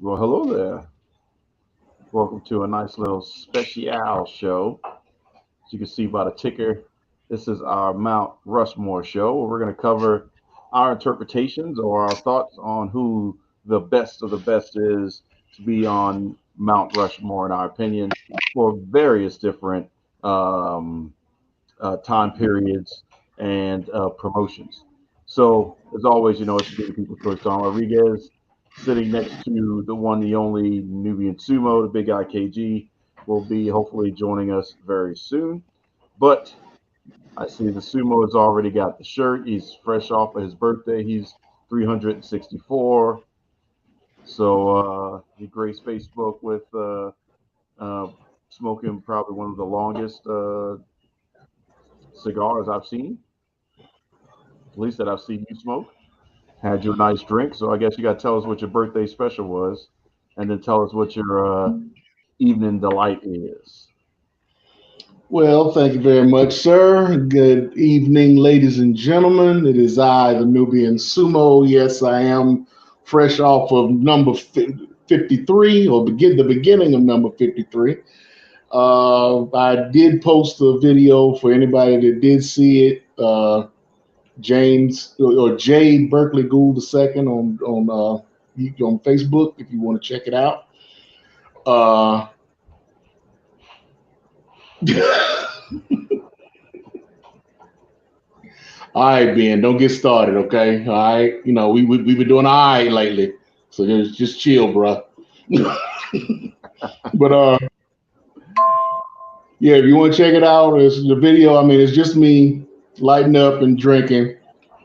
Well, hello there. Welcome to a nice little special show. As you can see by the ticker, this is our Mount Rushmore show where we're going to cover our interpretations or our thoughts on who the best of the best is to be on Mount Rushmore, in our opinion, for various different um, time periods and promotions. So, as always, it's the People's Choice Don Rodriguez sitting next to the one, the only Nubian Sumo, the big guy KG, will be hopefully joining us very soon. But I see the Sumo has already got the shirt. He's fresh off of his birthday. He's 364. So he graced Facebook with uh, smoking probably one of the longest cigars I've seen, at least that I've seen you smoke. Had you a nice drink, so I guess you got to tell us what your birthday special was, and then tell us what your evening delight is. Well, thank you very much, sir. Good evening, ladies and gentlemen. It is I, the Nubian Sumo. Yes, I am fresh off of number 53, or the beginning of number 53. I did post a video for anybody that did see it. James or Jade Berkeley Gould II on Facebook if you want to check it out. Uh, All right, Ben, don't get started, okay? All right, we've been doing all right lately, so just chill, bro. But yeah, if you want to check it out, it's the video. I mean, it's just me lighting up and drinking.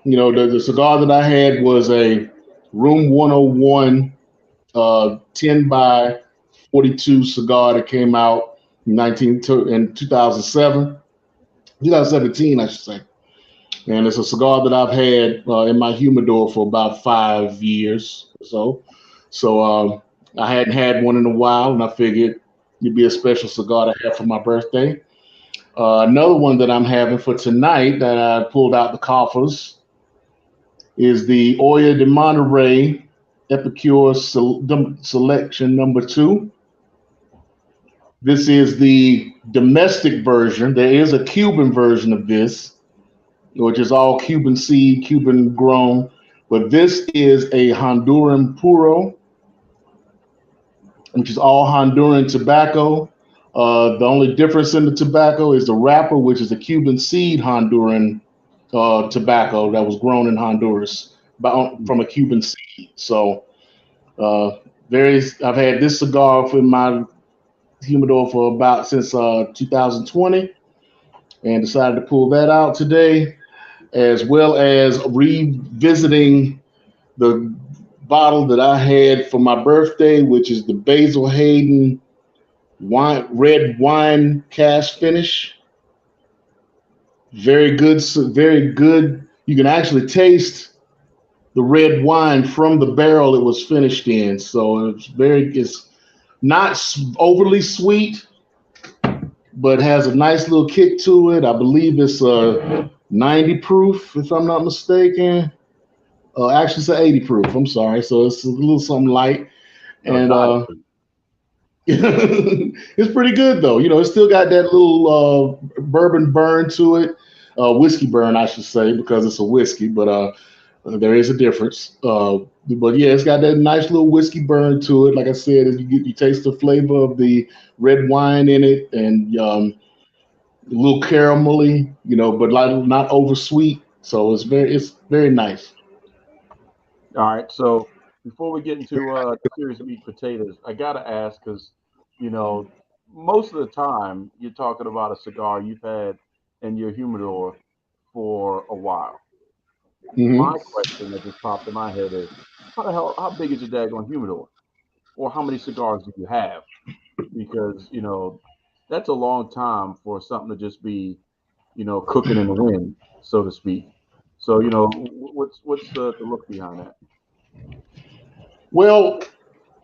The cigar that I had was a Room 101 10 by 42 cigar that came out in 2017, I should say. And it's a cigar that I've had in my humidor for about 5 years or so. So I hadn't had one in a while, and I figured it'd be a special cigar to have for my birthday. Another one that I'm having for tonight that I pulled out the coffers is the Oya de Monterey Epicure Selection number 2. This is the domestic version. There is a Cuban version of this, which is all Cuban seed, Cuban grown. But this is a Honduran Puro, which is all Honduran tobacco. The only difference in the tobacco is the wrapper, which is a Cuban seed Honduran tobacco that was grown in Honduras from a Cuban seed. So I've had this cigar in my humidor for about since 2020, and decided to pull that out today, as well as revisiting the bottle that I had for my birthday, which is the Basil Hayden red wine cask finish. Very good, very good. You can actually taste the red wine from the barrel it was finished in. So it's not overly sweet, but has a nice little kick to it. I believe it's 90 proof, if I'm not mistaken. Actually, it's 80 proof. I'm sorry. So it's a little something light. And it's pretty good, though. It's still got that little bourbon burn to it. Whiskey burn, I should say, because it's a whiskey, but there is a difference. But yeah, it's got that nice little whiskey burn to it. Like I said, you taste the flavor of the red wine in it, and a little caramelly, but not over sweet. So it's very nice. All right. So before we get into serious meat potatoes, I gotta ask because most of the time you're talking about a cigar you've had in your humidor for a while. Hmm. My question that just popped in my head is, how big is your daggone humidor, or how many cigars do you have? Because that's a long time for something to just be cooking in the wind, so to speak. So what's the look behind that? Well,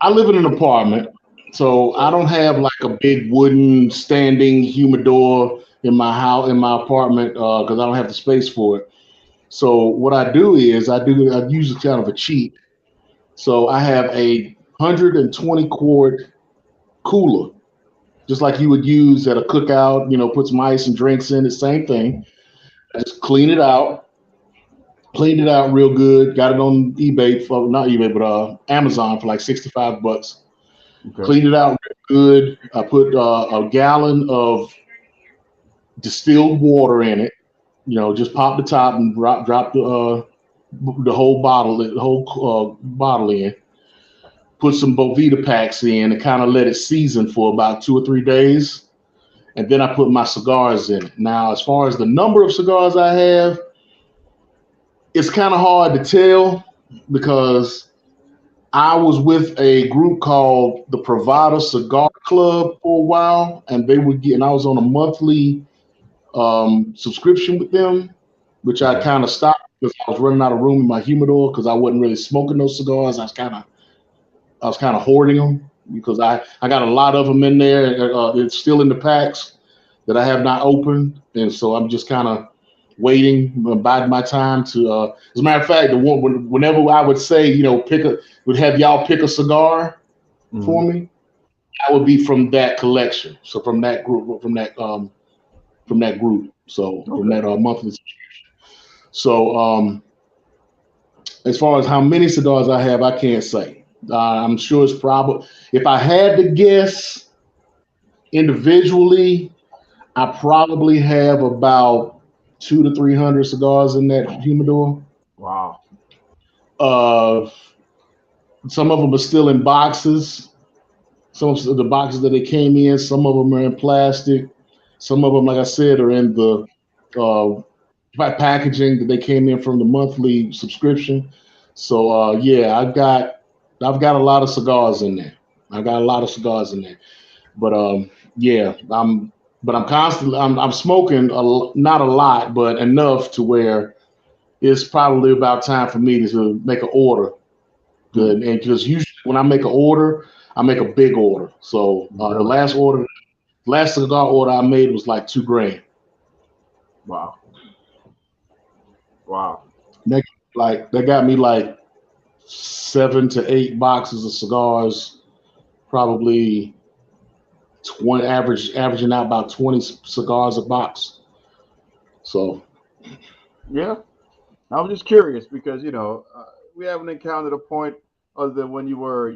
I live in an apartment, so I don't have like a big wooden standing humidor in my house in my apartment because I don't have the space for it. So what I do is I use kind of a cheat. So I have a 120 quart cooler, just like you would use at a cookout. Put some ice and drinks in it. Same thing. I just cleaned it out real good. Got it on eBay for not eBay, but Amazon for like $65. Okay. Cleaned it out real good. I put a gallon of distilled water in it. Just pop the top and drop the whole bottle in. Put some Bovita packs in and kind of let it season for about 2 or 3 days. And then I put my cigars in it. Now, as far as the number of cigars I have, it's kind of hard to tell because I was with a group called the Provider Cigar Club for a while, and I was on a monthly subscription with them, which I kind of stopped because I was running out of room in my humidor because I wasn't really smoking those cigars. I was kind of hoarding them because I got a lot of them in there. It's still in the packs that I have not opened, and so I'm just kind of waiting, biding my time to. As a matter of fact, whenever I would say, would have y'all pick a cigar for me, I would be from that collection. So from that group, from that group. So from that monthly subscription. So as far as how many cigars I have, I can't say. I'm sure it's probably, if I had to guess individually, I probably have about 200 to 300 cigars in that humidor. Wow. Some of them are still in boxes. Some of the boxes that they came in, some of them are in plastic. Some of them, like I said, are in the packaging that they came in from the monthly subscription. So yeah, I've got a lot of cigars in there. But yeah, I'm constantly I'm smoking not a lot, but enough to where it's probably about time for me to make an order. Good, and because usually when I make an order, I make a big order. So the last cigar order I made was like $2,000. Wow. That got me like 7 to 8 boxes of cigars, probably 20 averaging out about 20 cigars a box. So yeah, I was just curious because we haven't encountered a point other than when you were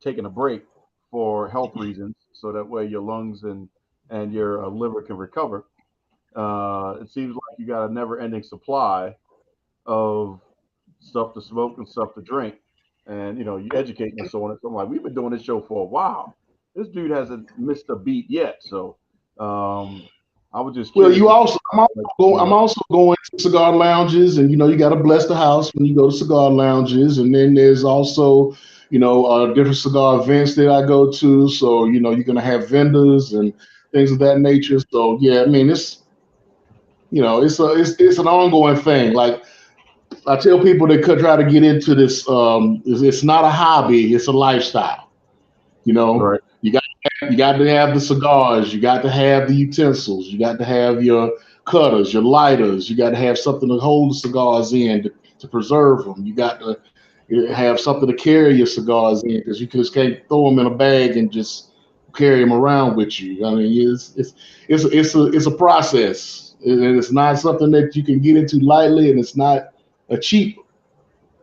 taking a break for health reasons, so that way your lungs and your liver can recover. It seems like you got a never-ending supply of stuff to smoke and stuff to drink, and you educating us on it. So I'm like, we've been doing this show for a while. This dude hasn't missed a beat yet. So I was just curious. Well, I'm also going to cigar lounges, and you got to bless the house when you go to cigar lounges, and then there's also different cigar events that I go to. So you're gonna have vendors and things of that nature. So yeah, I mean it's it's an ongoing thing. Like I tell people that could try to get into this, it's not a hobby, it's a lifestyle. Right. You got to have the cigars, you got to have the utensils, you got to have your cutters, your lighters, you got to have something to hold the cigars in to preserve them. You got to have something to carry your cigars in because you just can't throw them in a bag and just carry them around with you. I mean, it's a process, and it's not something that you can get into lightly, and it's not a cheap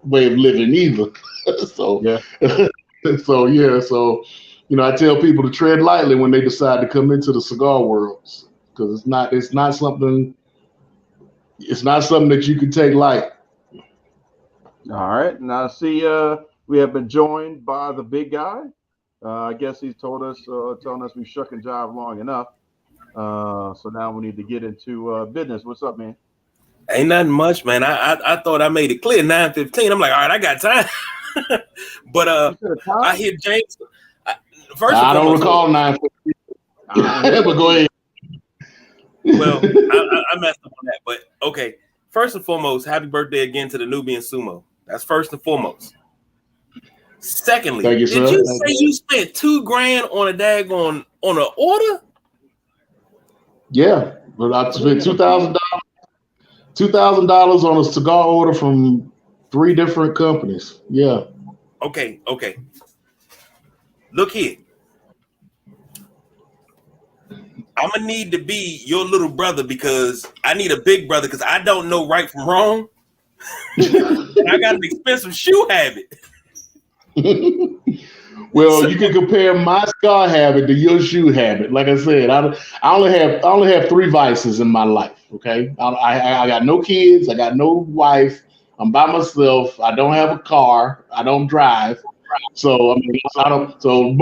way of living either. So Yeah. so I tell people to tread lightly when they decide to come into the cigar world because it's not something that you can take light. All right. Now, see, we have been joined by the big guy. I guess he's telling us we shuck and jive long enough. So now we need to get into business. What's up, man? Ain't nothing much, man. I thought I made it clear 9:15. I'm like, all right, I got time. But I hear James. I don't recall 9:15. But go ahead. Well, I messed up on that, but okay. First and foremost, happy birthday again to the Nubian Sumo. That's first and foremost. Secondly, Thank you, did sir. you say you spent $2,000 on a daggone on an order? Yeah, but I spent $2,000 on a cigar order from 3 different companies. Yeah. Okay. look here. I'm gonna need to be your little brother because I need a big brother because I don't know right from wrong. I got an expensive shoe habit. Well, you can compare my scar habit to your shoe habit. Like I said, I only have 3 vices in my life. Okay, I got no kids. I got no wife. I'm by myself. I don't have a car. I don't drive. So I mean, I don't. So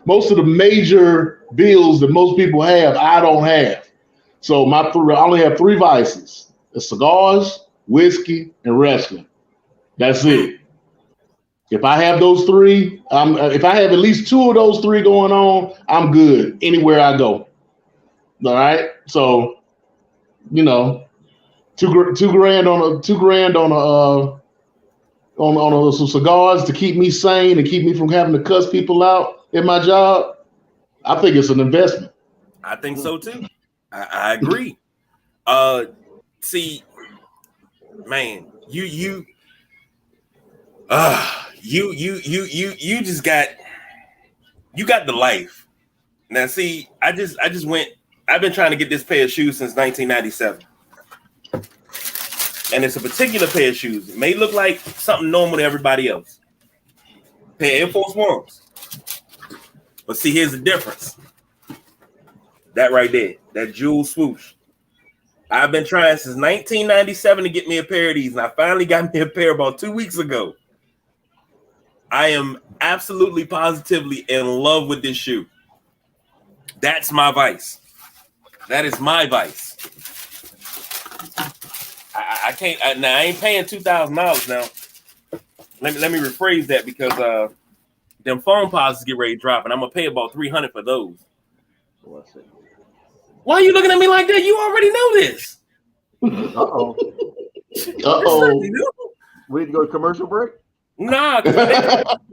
most of the major bills that most people have, I don't have. So I only have 3 vices: it's cigars, whiskey, and wrestling. That's it. If I have those 3, if I have at least 2 of those 3 going on, I'm good anywhere I go. All right. So, you know, $2,000 on some cigars to keep me sane and keep me from having to cuss people out at my job. I think it's an investment. I think so too. I agree. See, man, you just got the life. Now, see, I've been trying to get this pair of shoes since 1997. And it's a particular pair of shoes. It may look like something normal to everybody else. Pair of Air Force Ones. But see, here's the difference. That right there, that jewel swoosh. I've been trying since 1997 to get me a pair of these, and I finally got me a pair about 2 weeks ago. I am absolutely positively in love with this shoe. That's my vice. That is my vice. I can't. Now I ain't paying $2,000 now. Let me rephrase that because them foam posits get ready to drop, and I'm gonna pay about $300 for those. Why are you looking at me like that? You already know this. Uh-oh. We need to go to commercial break? Nah,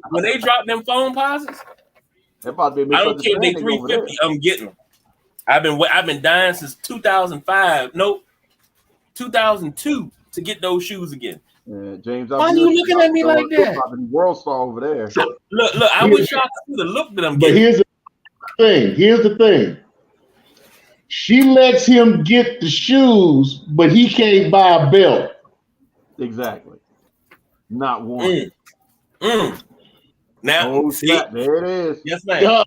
when they drop them foam posits, I don't care if they $350. I'm getting them. I've been dying since 2005. Nope, 2002 to get those shoes again. Yeah, James, why are you looking at me like that? World star over there. Look! I wish y'all could see the look that I'm getting. But here's the thing. She lets him get the shoes, but he can't buy a belt. Exactly. Not one. Now, see, there it is. Yes, ma'am.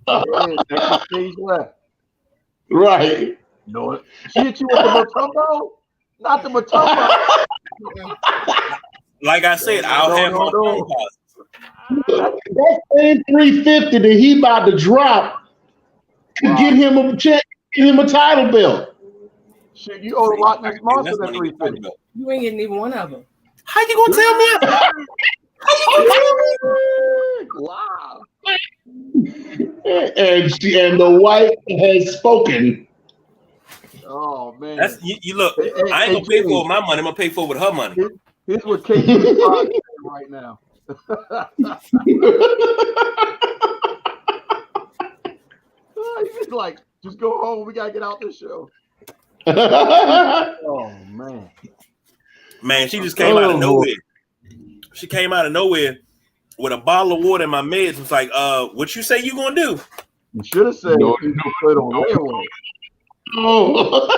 Right. No, she hit you with the Matumbo? Not the Matumbo. Like I said, I'll have my phone posits. That same $350 that he about to drop could get him a check. Give him a title belt. Shit, you owe a lot next month for that $350. You ain't getting even one of them. How you gonna tell me? Wow. And the wife has spoken. Oh man. That's you look. I ain't gonna pay for my money. I'm gonna pay for it with her money. Here's what Kate is right now. He's like, just go home. We gotta get out this show. Oh man. Man, she just came out of nowhere. She came out of nowhere with a bottle of water in my meds. It's like, what you say you gonna do? You should have said put it on layaway. Oh.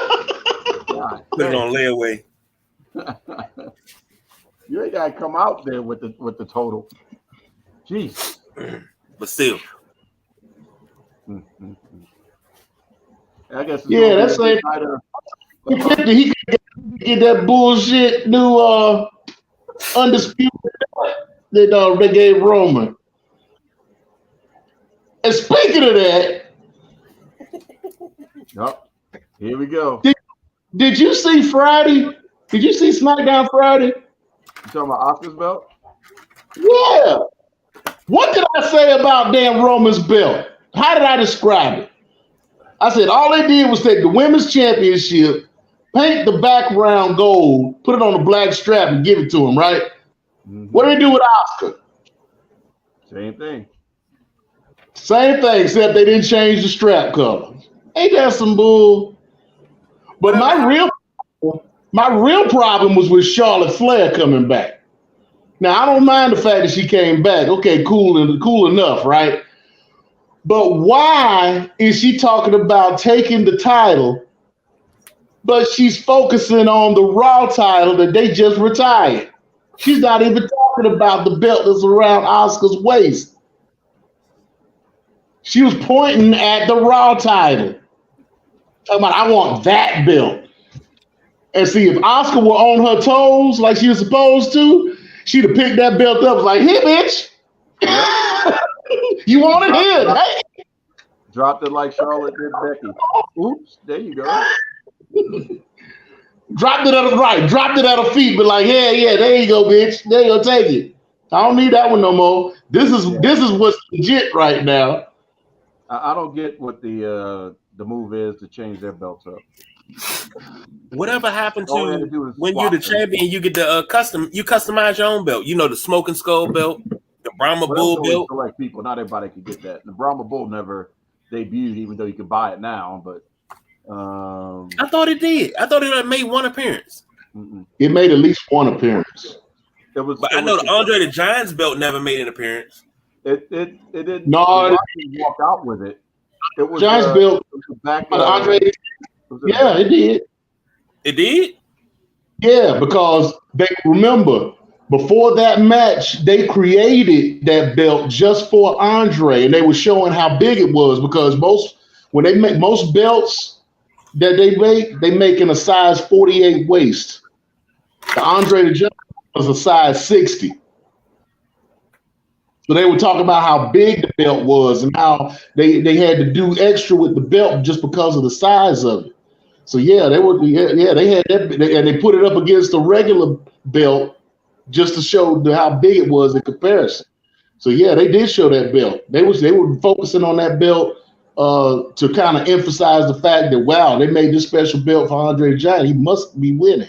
Put it on layaway. You ain't gotta come out there with the total. Jeez. But still. I guess. Yeah, that's like he could get that bullshit new undisputed that they gave Roman. And speaking of that, here we go. Did you see Friday? Did you see SmackDown Friday? You talking about Oscar's belt? Yeah. What did I say about damn Roman's belt? How did I describe it? I said all they did was take the women's championship, paint the background gold, put it on a black strap, and give it to him, right? Mm-hmm. What do they do with Oscar? Same thing. Same thing, except they didn't change the strap color. Ain't that some bull? But my real problem was with Charlotte Flair coming back. Now I don't mind the fact that she came back. Okay, cool enough, right? But why is she talking about taking the title, but she's focusing on the Raw title that they just retired? She's not even talking about the belt that's around Asuka's waist. She was pointing at the Raw title. Talking about, I want that belt. And see, if Asuka were on her toes like she was supposed to, she'd have picked that belt up like, here, bitch. You want it here. Hey. Dropped it like Charlotte did Becky. Oops, there you go. Dropped it at her feet, but like, yeah, there you go, bitch. There you go, take it. I don't need that one no more. This is what's legit right now. I don't get what the move is to change their belts up. Whatever happened to when you're the champion, you get the customize your own belt. You know, the Smoking Skull belt, the Brahma Bull belt. Select people, not everybody can get that. The Brahma Bull never debuted, even though you can buy it now. But I thought it did. I thought it made one appearance. It made at least one appearance. I know the Andre the Giant's belt never made an appearance. It didn't. No, he walked out with it. It was Giant's belt. Back. Andre. Yeah, it did. It did? Yeah, because they remember before that match, they created that belt just for Andre, and they were showing how big it was because when they make most belts that they make in a size 48 waist. The Andre the Giant was a size 60. So they were talking about how big the belt was and how they had to do extra with the belt just because of the size of it. So they had that, and they put it up against the regular belt just to show how big it was in comparison. So they did show that belt. They were focusing on that belt to kind of emphasize the fact that wow, they made this special belt for Andre the Giant. He must be winning,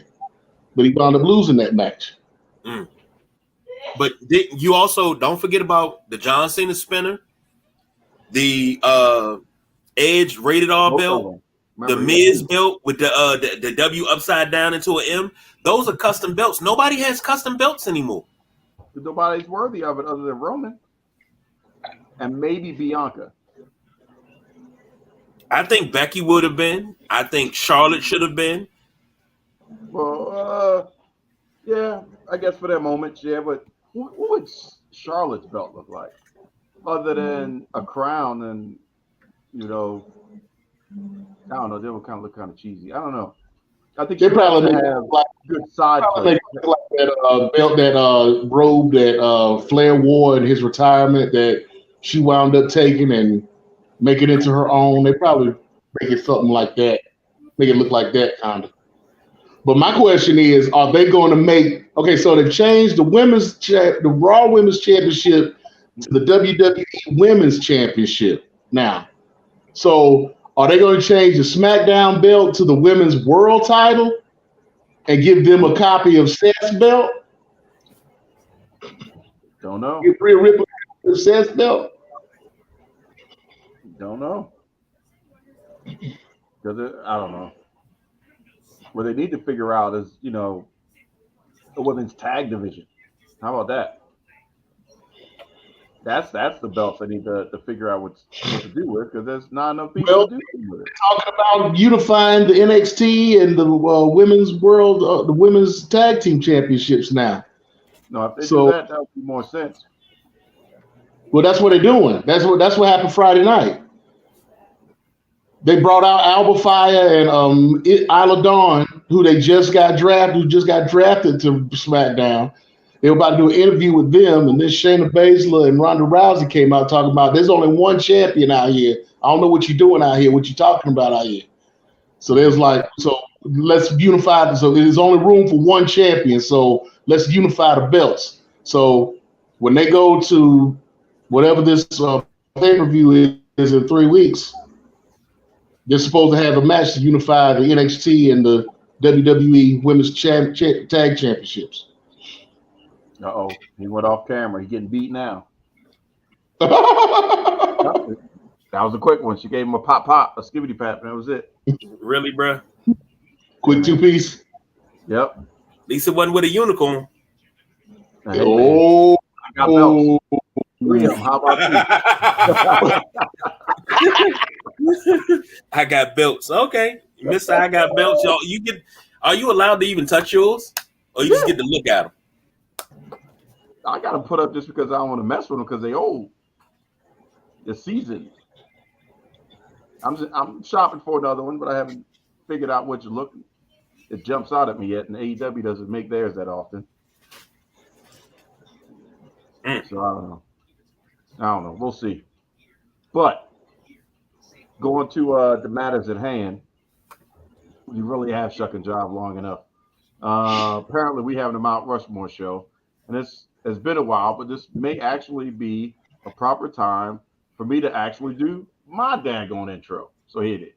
but he wound up losing that match. But you also don't forget about the John Cena spinner, the Edge Rated R belt. The Miz belt with the W upside down into an M. Those are custom belts. Nobody has custom belts anymore. Nobody's worthy of it other than Roman and maybe Bianca. I think Becky would have been. I think Charlotte should have been. Well, yeah, I guess for that moment, yeah. But what would Charlotte's belt look like other than a crown and I don't know. They would kind of look kind of cheesy. I don't know. I think they probably have like good side play. Like that belt, that robe that Flair wore in his retirement that she wound up taking and make it into her own. They probably make it something like that, make it look like that kind of. But my question is, are they going to make? Okay, so they've changed the Raw Women's Championship to the WWE Women's Championship now. So. Are they going to change the SmackDown belt to the Women's World title and give them a copy of Seth's belt? Don't know. Get Rhea Ripley the Seth's belt? Don't know. Because I don't know. What they need to figure out is, the women's tag division. How about that? That's the belts I need to figure out what to do with because there's not enough people to do with it. Talking about unifying the NXT and the women's world, the women's tag team championships now. No, if they do that would make more sense. Well, that's what they're doing. That's what happened Friday night. They brought out Alba Fire and Isla Dawn, who just got drafted to SmackDown. They were about to do an interview with them, and then Shayna Baszler and Ronda Rousey came out talking about there's only one champion out here. I don't know what you're doing out here, what you're talking about out here. So they was like, so let's unify. So there's only room for one champion. So let's unify the belts. So when they go to whatever this pay-per-view is in 3 weeks, they're supposed to have a match to unify the NXT and the WWE Women's Tag Championships. Uh-oh, he went off camera. He's getting beat now. That was a quick one. She gave him a pop, a skibbity pap, and that was it. Really, bro? Quick 2-piece. Yep. At least it wasn't with a unicorn. I got belts. 3 of them. How about you? I got belts. Okay, Mister, I got belts. Y'all, you get. Are you allowed to even touch yours, or you just get to look at them? I got them put up just because I don't want to mess with them because they old. The season. I'm shopping for another one, but I haven't figured out which look it jumps out at me yet. And AEW doesn't make theirs that often. So I don't know. We'll see. But going to the matters at hand, we really have shuck and jive long enough. Apparently, we have the Mount Rushmore show, and it's been a while, but this may actually be a proper time for me to actually do my daggone intro. So here it is.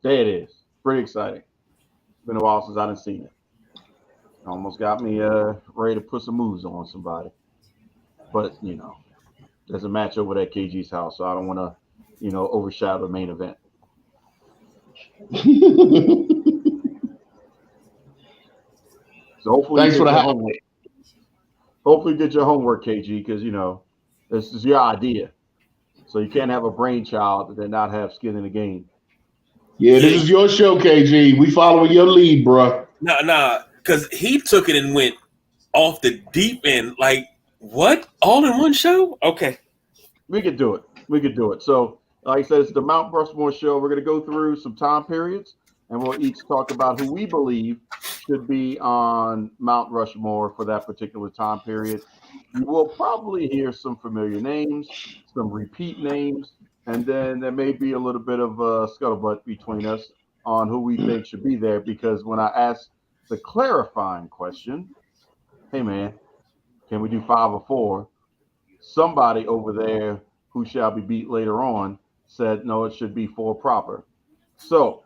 There it is. Pretty exciting. It's been a while since I done seen it. Almost got me ready to put some moves on somebody. But, there's a match over at KG's house, so I don't want to, overshadow the main event. So hopefully, thanks for the homework. Hopefully, you did your homework, KG, because this is your idea. So you can't have a brainchild and then not have skin in the game. Yeah, this is your show, KG. We following your lead, bro. Nah, because he took it and went off the deep end. Like, what? All in one show? Okay. We could do it. So, like I said, it's the Mount Rushmore show. We're going to go through some time periods, and we'll each talk about who we believe should be on Mount Rushmore for that particular time period. You will probably hear some familiar names, some repeat names, and then there may be a little bit of scuttlebutt between us on who we think should be there, because when I asked the clarifying question, hey, man, can we do 5 or 4? Somebody over there who shall be beat later on said, no, it should be 4 proper. So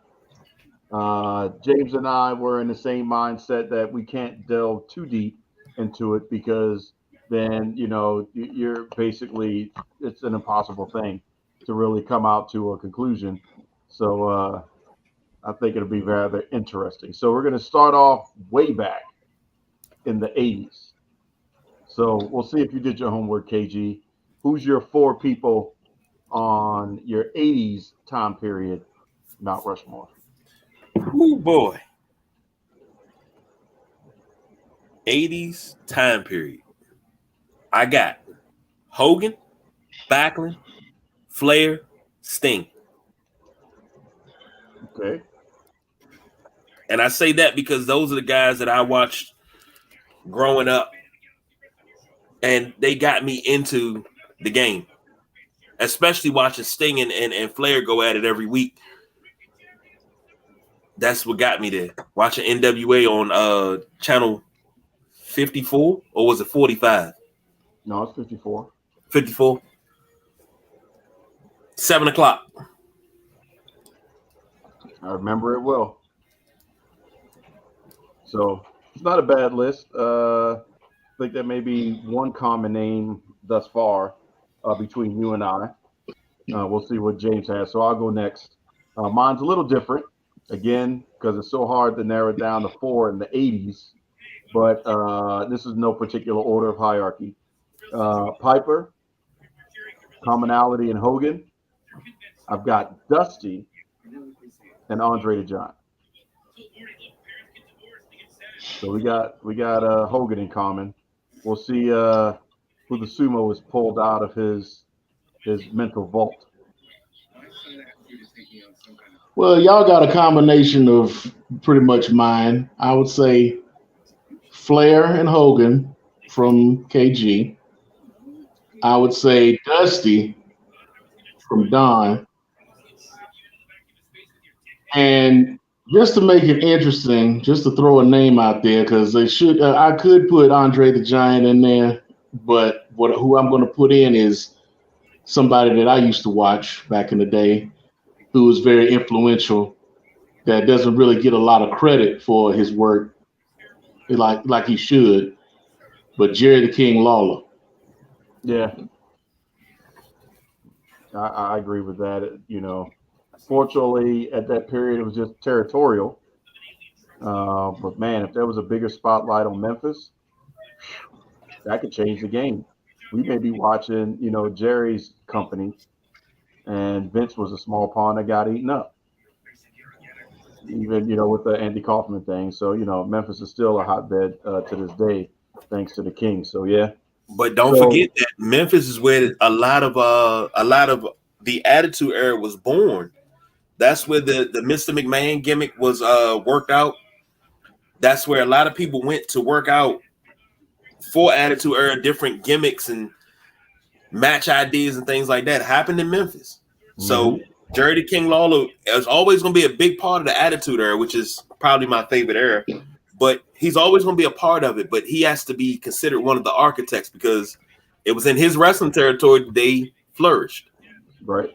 James and I were in the same mindset that we can't delve too deep into it, because then, you're basically, it's an impossible thing to really come out to a conclusion. So I think it'll be rather interesting. So we're going to start off way back in the 80s. So we'll see if you did your homework, KG. Who's your 4 people on your 80s time period, Mount Rushmore? Oh, boy. 80s time period. I got Hogan, Backlund, Flair, Sting. Okay. And I say that because those are the guys that I watched growing up, and they got me into the game, especially watching Sting and Flair go at it every week. That's what got me there. Watching NWA on channel 54, or was it 45? No, it's 54. 54. 7 o'clock. I remember it well. So it's not a bad list. I think there may be one common name thus far between you and I. We'll see what James has. So I'll go next. Mine's a little different, again, because it's so hard to narrow it down to 4 in the 80s. But this is no particular order of hierarchy. Piper, Commonality, and Hogan. I've got Dusty and Andre the Giant. So we got Hogan in common. We'll see who the sumo is pulled out of his mental vault. Well, y'all got a combination of pretty much mine. I would say Flair and Hogan from KG. I would say Dusty from Don. And just to make it interesting, just to throw a name out there, because I could put Andre the Giant in there, but who I'm going to put in is somebody that I used to watch back in the day, who was very influential, that doesn't really get a lot of credit for his work like he should, but Jerry the King Lawler. Yeah, I agree with that. You know, fortunately, at that period, it was just territorial. But man, if there was a bigger spotlight on Memphis, that could change the game. We may be watching, you know, Jerry's company, and Vince was a small pawn that got eaten up. Even, you know, with the Andy Kaufman thing. So, you know, Memphis is still a hotbed to this day, thanks to the King. So yeah. But don't So forget that Memphis is where a lot of the Attitude Era was born. That's where the Mr. McMahon gimmick was worked out. That's where a lot of people went to work out for Attitude Era, different gimmicks and match ideas and things like that happened in Memphis. So Jerry the King Lawler is always going to be a big part of the Attitude Era, which is probably my favorite era. But he's always going to be a part of it. But he has to be considered one of the architects because it was in his wrestling territory that they flourished. right.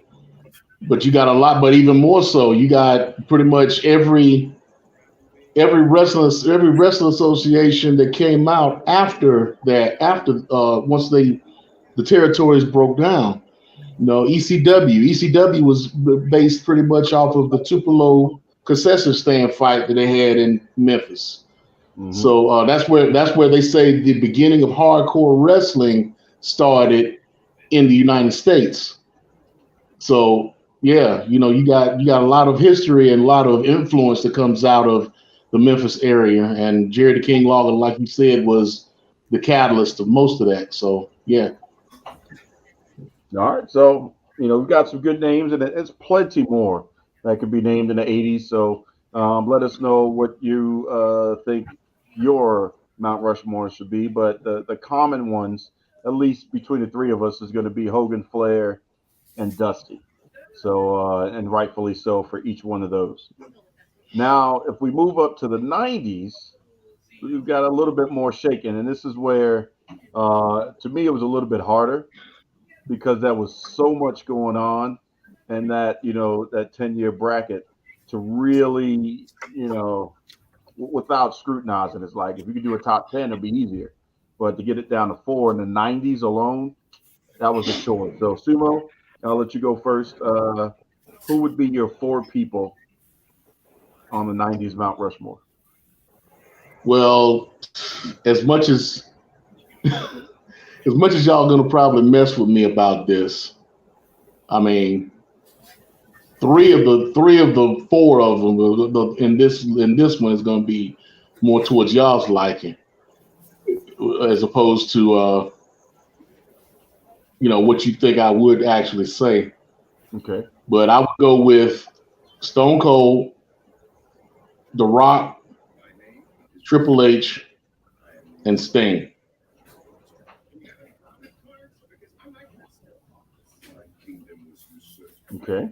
But you got a lot, but even more so, you got pretty much every wrestling association that came out after that, once the territories broke down. You know, ECW was based pretty much off of the Tupelo concession stand fight that they had in Memphis. So that's where they say the beginning of hardcore wrestling started in the United States. So yeah, you know, you got a lot of history and a lot of influence that comes out of the Memphis area, and Jerry the King Lawler, like you said, was the catalyst of most of that. So yeah. All right. So, you know, we've got some good names, and it's plenty more that could be named in the 80s. So let us know what you think your Mount Rushmore should be. But the common ones, at least between the three of us, is going to be Hogan, Flair, and Dusty. So, and rightfully so for each one of those. Now, if we move up to the 90s, we've got a little bit more shaking. And this is where, to me, it was a little bit harder because there was so much going on and that, you know, that 10-year bracket to really, you know, without scrutinizing. It's like if you could do a top 10, it'd be easier. But to get it down to 4 in the 90s alone, that was a chore. So, Sumo, I'll let you go first. Who would be your 4 people on the 90s Mount Rushmore? Well, as much as y'all gonna probably mess with me about this, I mean, three of the 4 of them in this one is gonna be more towards y'all's liking, as opposed to you know, what you think I would actually say. Okay. But I would go with Stone Cold, The Rock, Triple H, and Sting. Okay.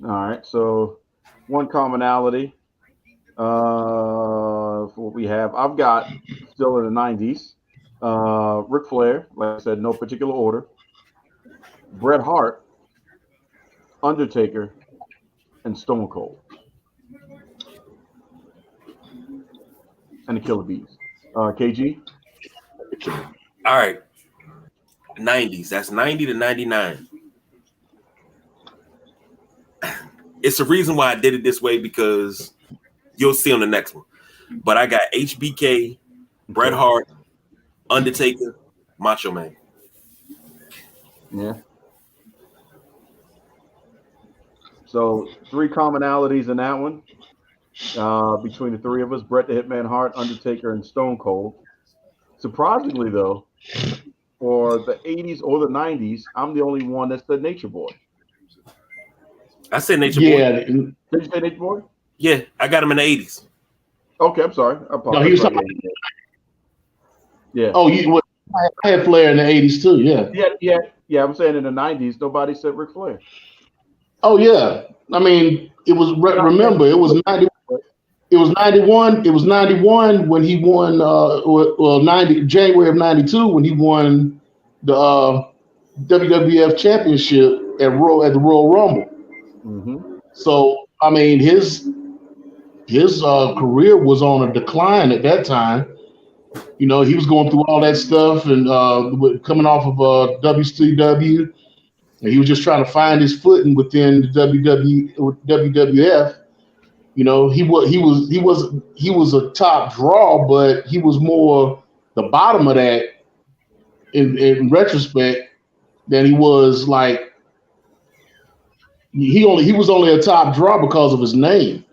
All right. So, one commonality for what we have, I've got still in the 90s, Ric Flair, like I said, no particular order, Bret Hart, Undertaker, and Stone Cold, and the Killer Bees. KG? All right. 90s. That's 90 to 99. It's the reason why I did it this way because you'll see on the next one. But I got HBK, Bret Hart, Undertaker, Macho Man. Yeah. So 3 commonalities in that one between the 3 of us: Bret the Hitman Hart, Undertaker, and Stone Cold. Surprisingly, though, for the 80s or the 90s, I'm the only one that's the Nature Boy. I said Nature Yeah. Boy. Did you say Nature Boy? Yeah, I got him in the 80s. Okay, I'm sorry. I No, he was apologize. talking. Yeah. Oh, I had Flair in the 80s too. Yeah. Yeah. I'm saying in the 90s, nobody said Ric Flair. Oh yeah. I mean, it was. Remember, it was 90. It was 91. It was 91 when he won. 90 January of 92 when he won the WWF Championship at the Royal Rumble. Mm-hmm. So I mean, his career was on a decline at that time. You know, he was going through all that stuff and coming off of WCW, and he was just trying to find his footing within the WWF. You know, he was a top draw, but he was more the bottom of that in retrospect than he was like he was only a top draw because of his name.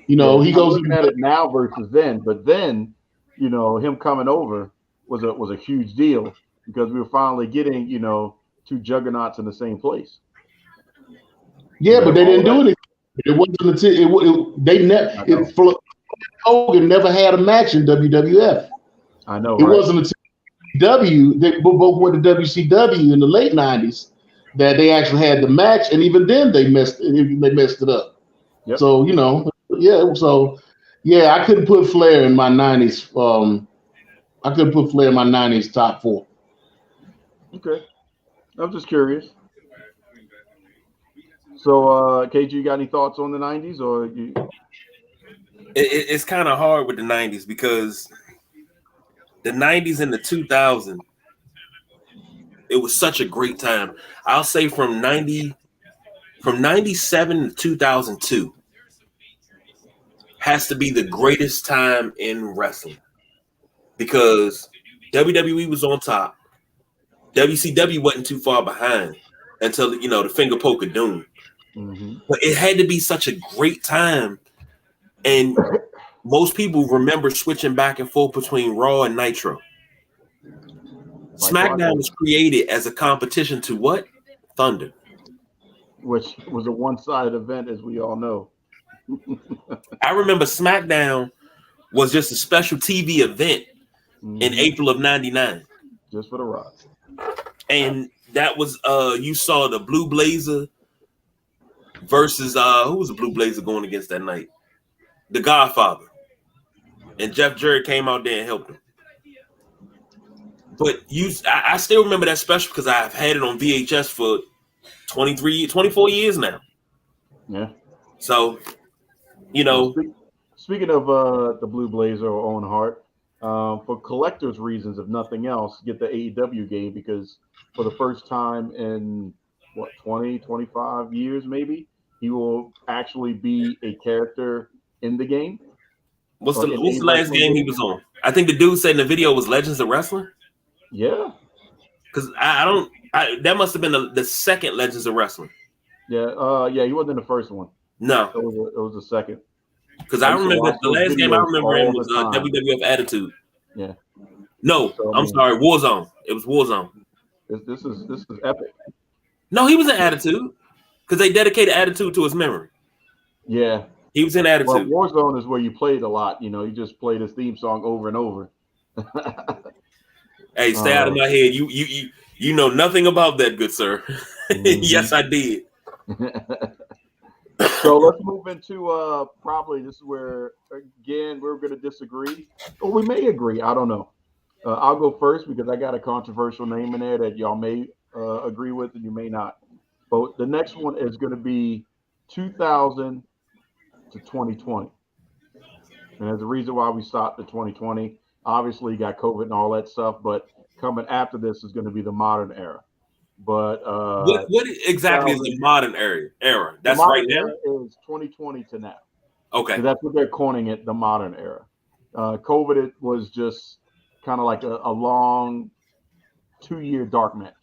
You Yeah, know, he I'm goes looking at it now versus then, but then, him coming over was a huge deal because we were finally getting, two juggernauts in the same place. yeah, but they All didn't do that. it. It wasn't until they I never know. Hogan never had a match in WWF. I know, It right? wasn't until they both went to WCW in the late '90s that they actually had the match, and even then they messed it up. Yep. So yeah. So yeah, I couldn't put Flair in my '90s. I couldn't put Flair in my '90s top four. Okay. I'm just curious. So, KG, you got any thoughts on the '90s, or you? It's kind of hard with the '90s because the '90s and the 2000s, it was such a great time. I'll say from '97 to 2002 has to be the greatest time in wrestling because WWE was on top. WCW wasn't too far behind until the finger poke of doom. Mm-hmm. But it had to be such a great time, and most people remember switching back and forth between Raw and Nitro. Like SmackDown clockwork, was created as a competition to what? Thunder. which was a one-sided event, as we all know. I remember SmackDown was just a special TV event in Mm-hmm. April of '99. Just for the Rock. And that was you saw the Blue Blazer versus who was the Blue Blazer going against that night? The Godfather. And Jeff Jarrett came out there and helped him. But I still remember that special because I've had it on VHS for 24 years now. Yeah. So, Well, speaking of the Blue Blazer or Owen Hart, for collectors' reasons, if nothing else, get the AEW game because for the first time in 20, 25 years, maybe he will actually be a character in the game what's or the in what's a the last wrestling game he game. was on? I think the dude said in the video was Legends of Wrestling. Yeah. Because I don't. That must have been the second Legends of Wrestling. Yeah. Yeah. He wasn't in the first one. No, It was the second. because I I used to remember watch the those last game I videos remember him all was the time. WWF Attitude. Yeah. No, So I I'm mean, sorry, Warzone. It was Warzone. this is epic. No, he was in Attitude because they dedicated Attitude to his memory. Yeah. He was in Well, Attitude. Warzone is where you played a lot. You just played his theme song over and over. Hey, stay out of my head. You know nothing about that, good sir. Yes, I did. So let's move into probably this is where again we're going to disagree, or we may agree. I don't know. I'll go first because I got a controversial name in there that y'all may agree with and you may not. But the next one is going to be 2000 to 2020. And there's a reason why we stopped at 2020. Obviously, you got COVID and all that stuff, but coming after this is going to be the modern era. But What exactly is the 2000 modern era? the That's right modern now. era is 2020 to now. Okay. So that's what they're coining it, the modern era. COVID it was just kind of like a long 2-year dark match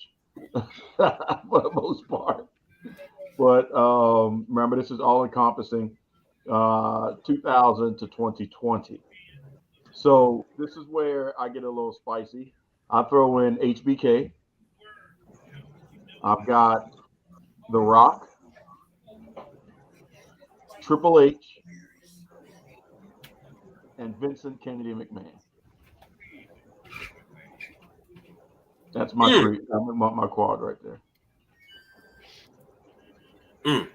for the most part. But remember, this is all encompassing 2000 to 2020. So this is where I get a little spicy. I throw in HBK. I've got The Rock, Triple H, and Vincent Kennedy McMahon. That's my three. My quad right there. Mm.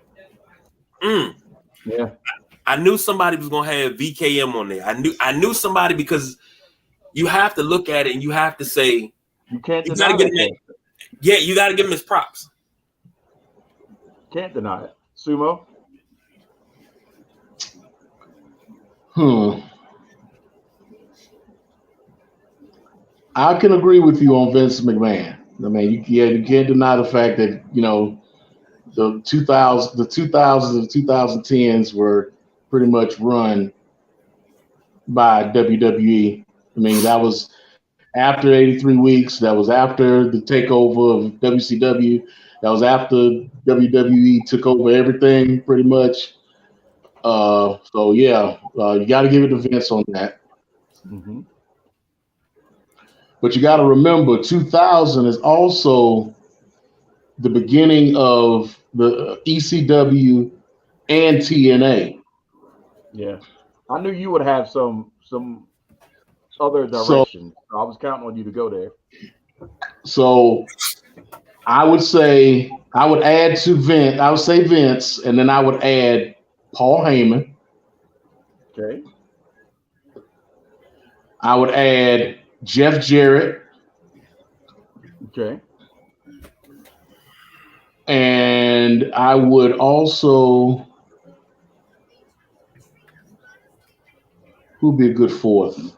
Mm. Yeah. I knew somebody was gonna have VKM on there. I knew somebody because you have to look at it and you have to say You can't you deny gotta get that. him. Yeah, you gotta give him his props. Can't deny it. Sumo. I can agree with you on Vince McMahon. I mean, you can't deny the fact that the 2000s and 2010s were pretty much run by WWE. I mean, that was after 83 weeks. That was after the takeover of WCW. That was after WWE took over everything, pretty much. So yeah, you got to give it to Vince on that. Mm-hmm. But you got to remember, 2000 is also the beginning of the ECW and TNA. Yeah, I knew you would have some other So, direction. I was counting on you to go there. so I would add to Vince. I would say Vince, and then I would add Paul Heyman. Okay. I would add Jeff Jarrett, Okay. and I would also who'd be a good fourth?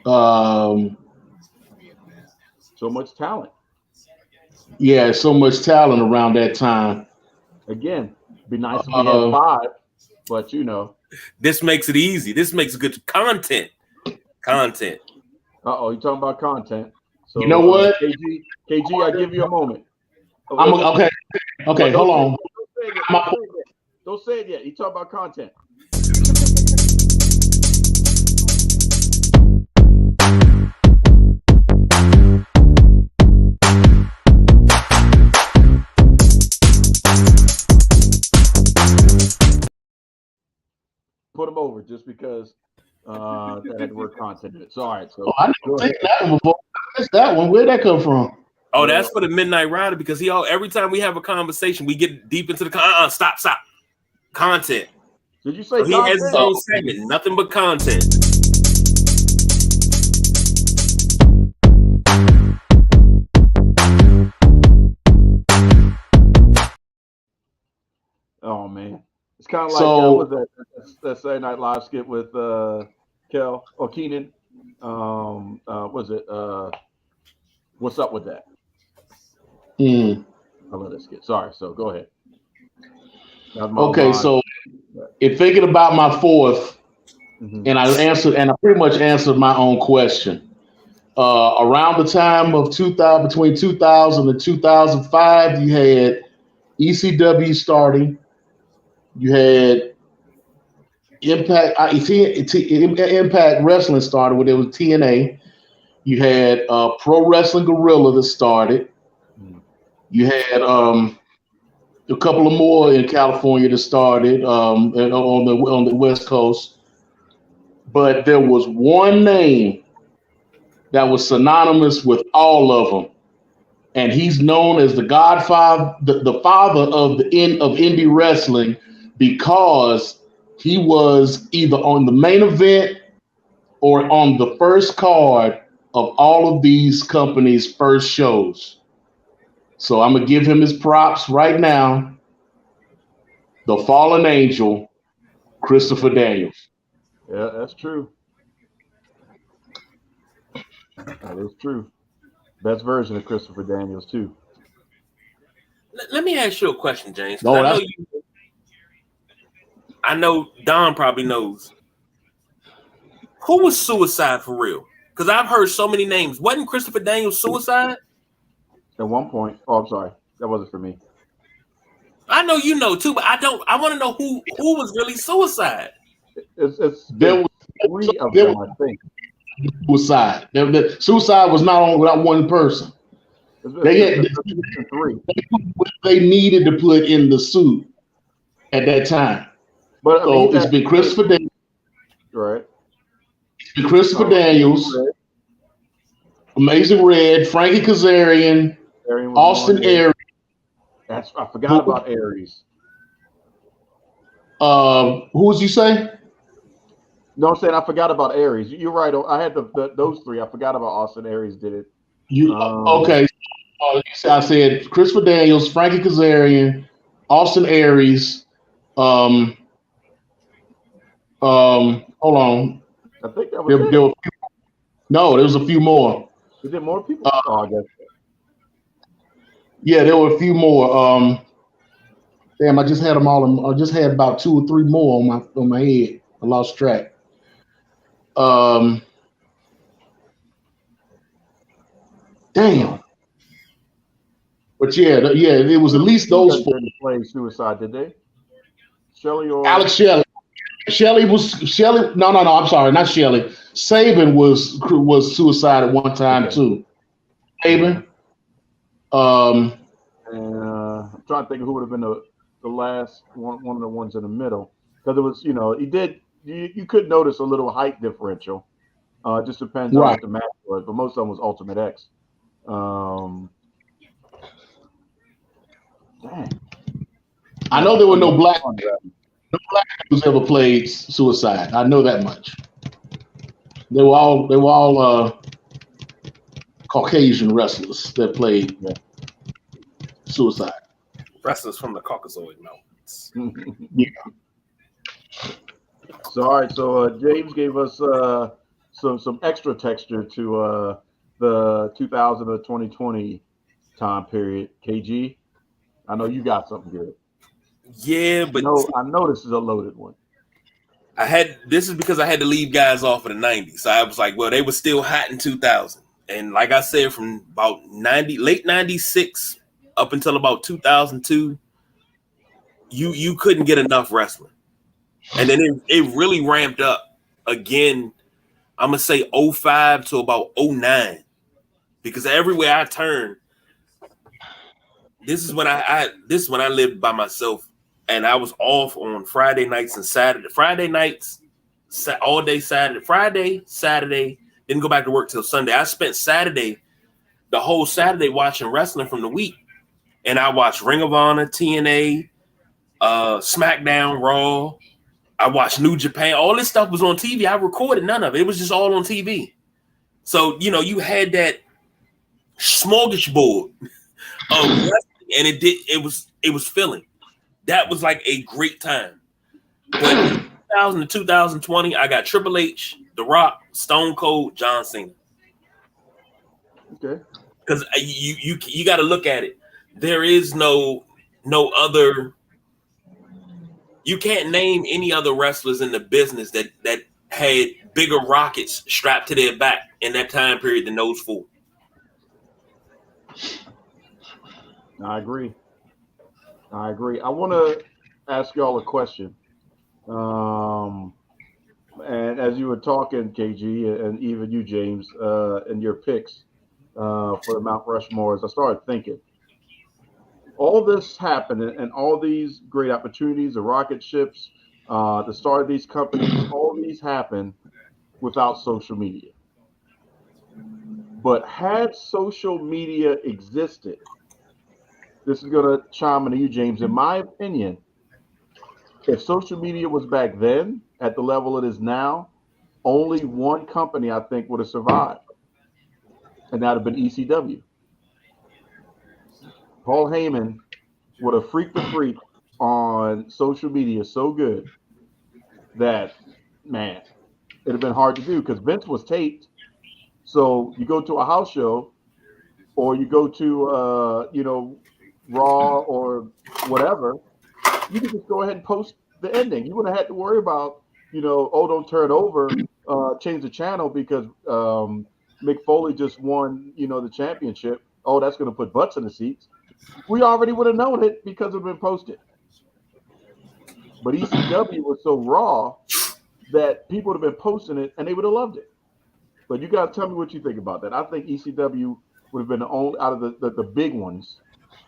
So much talent. Yeah, so much talent around that time. Again, be nice if we had 5, but This makes it easy. This makes good content. Content. You talking about content? So you know what? KG, I give you a moment. Okay. Hold on. Don't say it yet. You talk about content. Put them over just because that had the word content in it. So all right. So I never seen that one before. I missed that one. Where'd that come from? Oh, that's for the Midnight Rider because every time we have a conversation, we get deep into the stop content. Did you say so he has his own segment, nothing but content. Oh man, it's kind of like that Saturday Night Live skit with Kel or Keenan. Was it? What's up with that? I love that skit. Sorry. So go ahead. Okay, so in thinking about my fourth, and I pretty much answered my own question. Around the time of 2000, between 2000 and 2005, you had ECW starting. You had Impact Wrestling started when it was TNA. You had Pro Wrestling Guerrilla that started. You had a couple of more in California that started on the West Coast. But there was one name that was synonymous with all of them, and he's known as the Godfather, the father of indie wrestling, because he was either on the main event or on the first card of all of these companies' first shows. So I'm gonna give him his props right now. The fallen angel, Christopher Daniels. Yeah, that's true. That is true. Best version of Christopher Daniels too. Let me ask you a question, James. No, I know Don probably knows. Who was Suicide for real? Because I've heard so many names. Wasn't Christopher Daniels Suicide? At one point. Oh, I'm sorry. That wasn't for me. I know you know too, but I want to know who was really Suicide. There was 3 of them, I think. Suicide. Suicide was not one person. They had 3. They needed to put in the suit at that time. But so it's been Christopher Daniels. Right. It's been Christopher Daniels, Amazing Red, Frankie Kazarian, Austin Aries, I forgot about Aries. Who was you say? No, I'm saying I forgot about Aries. You're right. I had those three. I forgot about Austin Aries did it. You okay? I said Christopher Daniels, Frankie Kazarian, Austin Aries. Hold on. I think that was it. No, there was a few more. Was there more people? I guess. Yeah, there were a few more. Damn, I just had them all. I just had about 2 or 3 more on my head. I lost track. Damn. But yeah, it was at least those 4. Didn't play Suicide, did they? Shelly or Alex Shelley. Shelley. No. I'm sorry, not Shelley. Saban was Suicide at one time too. Saban. I'm trying to think of who would have been the last one of the ones in the middle, because it was he did you could notice a little height differential. It just depends on what the match was, but most of them was Ultimate X. Dang. I know there were no black who's ever played Suicide. I know that much. They were all Caucasian wrestlers that played Suicide. Wrestlers from the Caucasoid Mountains. Yeah. So all right, so James gave us some extra texture to the 2000 to 2020 time period. KG, I know you got something good. Yeah, but I know this is a loaded one. This is because I had to leave guys off of the 90s. So I was like, well, they were still hot in 2000. And like I said, from about late 96 up until about 2002, you couldn't get enough wrestling. And then it really ramped up again. I'm going to say 05 to about 09, because everywhere I turned, this is when I lived by myself, and I was off on Friday nights and Saturday. Friday nights, all day Saturday. Friday, Saturday, didn't go back to work till Sunday. I spent the whole Saturday watching wrestling from the week. And I watched Ring of Honor, TNA, SmackDown, Raw. I watched New Japan. All this stuff was on TV. I recorded none of it. It was just all on TV. So, you had that smorgasbord of wrestling, and it was filling. That was like a great time. But 2000 to 2020, I got Triple H, The Rock, Stone Cold, John Cena. Okay. Because you got to look at it. There is no other. You can't name any other wrestlers in the business that had bigger rockets strapped to their back in that time period than those 4. I agree. I want to ask y'all a question. And as you were talking, KG, and even you, James, and your picks for the Mount Rushmores, I started thinking, all this happened, and all these great opportunities, the rocket ships, the start of these companies, all these happened without social media. But had social media existed, this is going to chime into you, James. In my opinion, if social media was back then at the level it is now, only one company, I think, would have survived, and that would have been ECW. Paul Heyman would have freaked the freak on social media so good that, man, it'd have been hard to do, because Vince was taped. So you go to a house show, or you go to Raw or whatever, you can just go ahead and post the ending. You wouldn't have had to worry about, don't turn over, change the channel because Mick Foley just won, the championship. Oh, that's going to put butts in the seats. We already would have known it because it had been posted. But ECW was so raw that people would have been posting it and they would have loved it. But you got to tell me what you think about that. I think ECW would have been the only out of the big ones.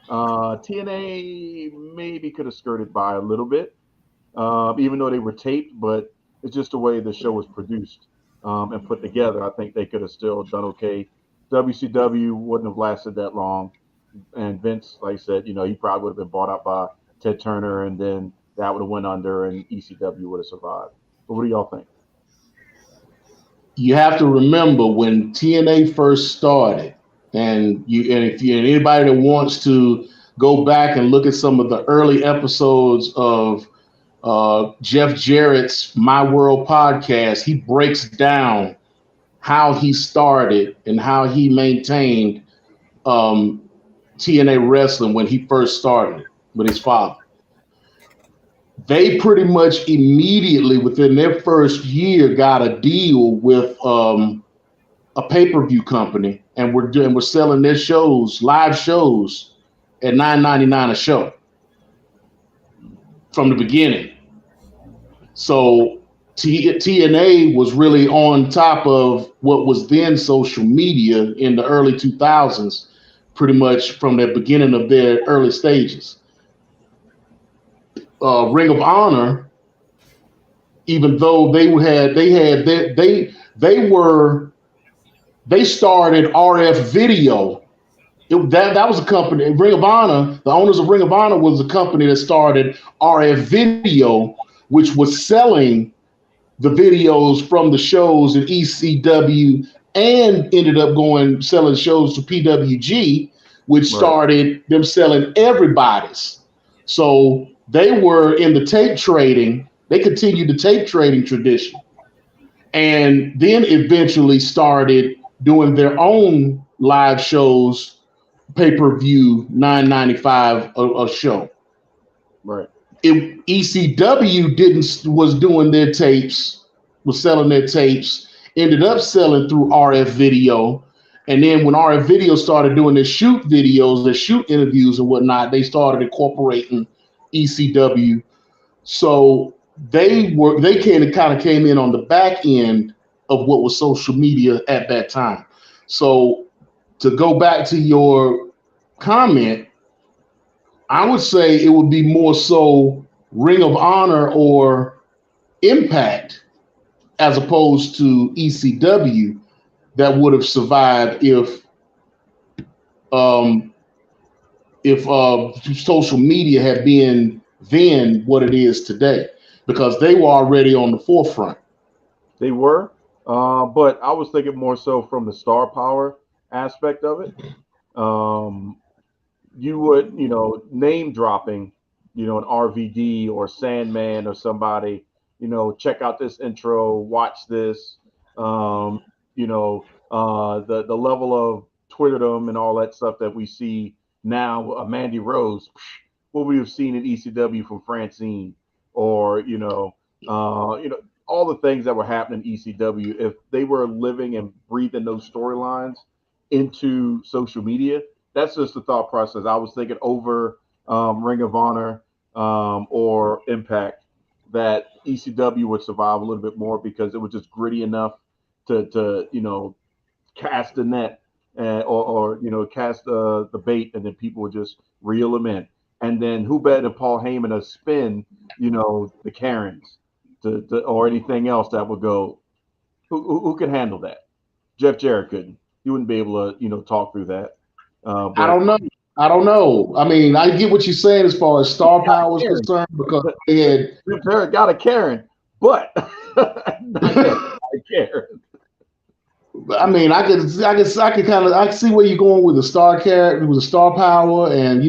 TNA maybe could have skirted by a little bit, even though they were taped, but it's just the way the show was produced and put together. I think they could have still done okay. WCW wouldn't have lasted that long. and Vince, like I said, he probably would have been bought out by Ted Turner, and then that would have went under, and ECW would have survived. But what do y'all think? You have to remember when TNA first started, and anybody that wants to go back and look at some of the early episodes of Jeff Jarrett's My World podcast, he breaks down how he started and how he maintained TNA wrestling when he first started with his father. They pretty much immediately within their first year got a deal with a pay-per-view company, and we're selling their shows, live shows, at $9.99 a show from the beginning. So TNA was really on top of what was then social media in the early 2000s, pretty much from the beginning of their early stages. Ring of Honor, even though they started RF Video. That was a company. Ring of Honor, the owners of Ring of Honor was a company that started RF Video, which was selling the videos from the shows in ECW and ended up selling shows to PWG, which started them selling everybody's. So they were in the tape trading. They continued the tape trading tradition, and then eventually started doing their own live shows, pay-per-view, $9.95 a show. Right. ECW was doing their tapes, was selling their tapes, ended up selling through RF Video. And then when RF Video started doing their shoot videos, their shoot interviews and whatnot, they started incorporating ECW. So they kind of came in on the back end of what was social media at that time. So to go back to your comment, I would say it would be more so Ring of Honor or Impact as opposed to ECW that would have survived if social media had been then what it is today, because they were already on the forefront. They were, but I was thinking more so from the star power aspect of it. You would, name dropping, an RVD or Sandman or somebody, check out this intro, watch this, the level of Twitterdom and all that stuff that we see now, Mandy Rose, what we have seen in ECW from Francine, or, all the things that were happening in ECW, if they were living and breathing those storylines into social media, that's just the thought process. I was thinking over Ring of Honor or Impact, that ECW would survive a little bit more because it was just gritty enough to cast the net or cast the bait, and then people would just reel them in. And then who better than Paul Heyman to spin, the Karens or anything else that would go. Who can handle that? Jeff Jarrett couldn't. He wouldn't be able to talk through that. But I don't know. I mean, I get what you're saying as far as star power is concerned, because they had Jeff Jarrett got a Karen, but not a Karen. I mean, I could see where you're going with the star character, with the star power, and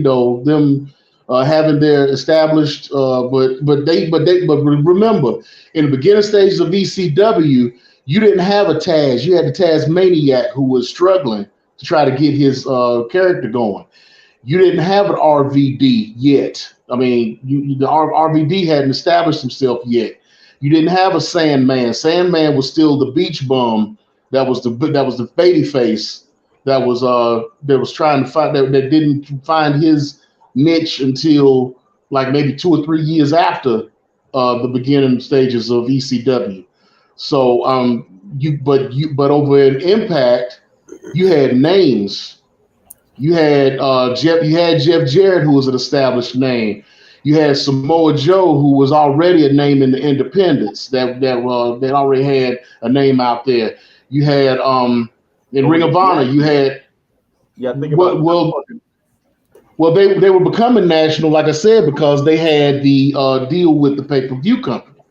them having their established. But remember, in the beginning stages of ECW, you didn't have a Taz. You had the Tasmaniac who was struggling to try to get his character going. You didn't have an RVD yet. I mean, the RVD hadn't established himself yet. You didn't have a Sandman. Sandman was still the beach bum. That was the baby face that was trying to find that didn't find his niche until like maybe 2 or 3 years after the beginning stages of ECW. So but over in Impact, you had names. You had Jeff Jarrett, who was an established name. You had Samoa Joe, who was already a name in the independents that already had a name out there. You had in Ring of Honor, you had think about Well, they were becoming national, like I said, because they had the deal with the pay-per-view company. Yeah.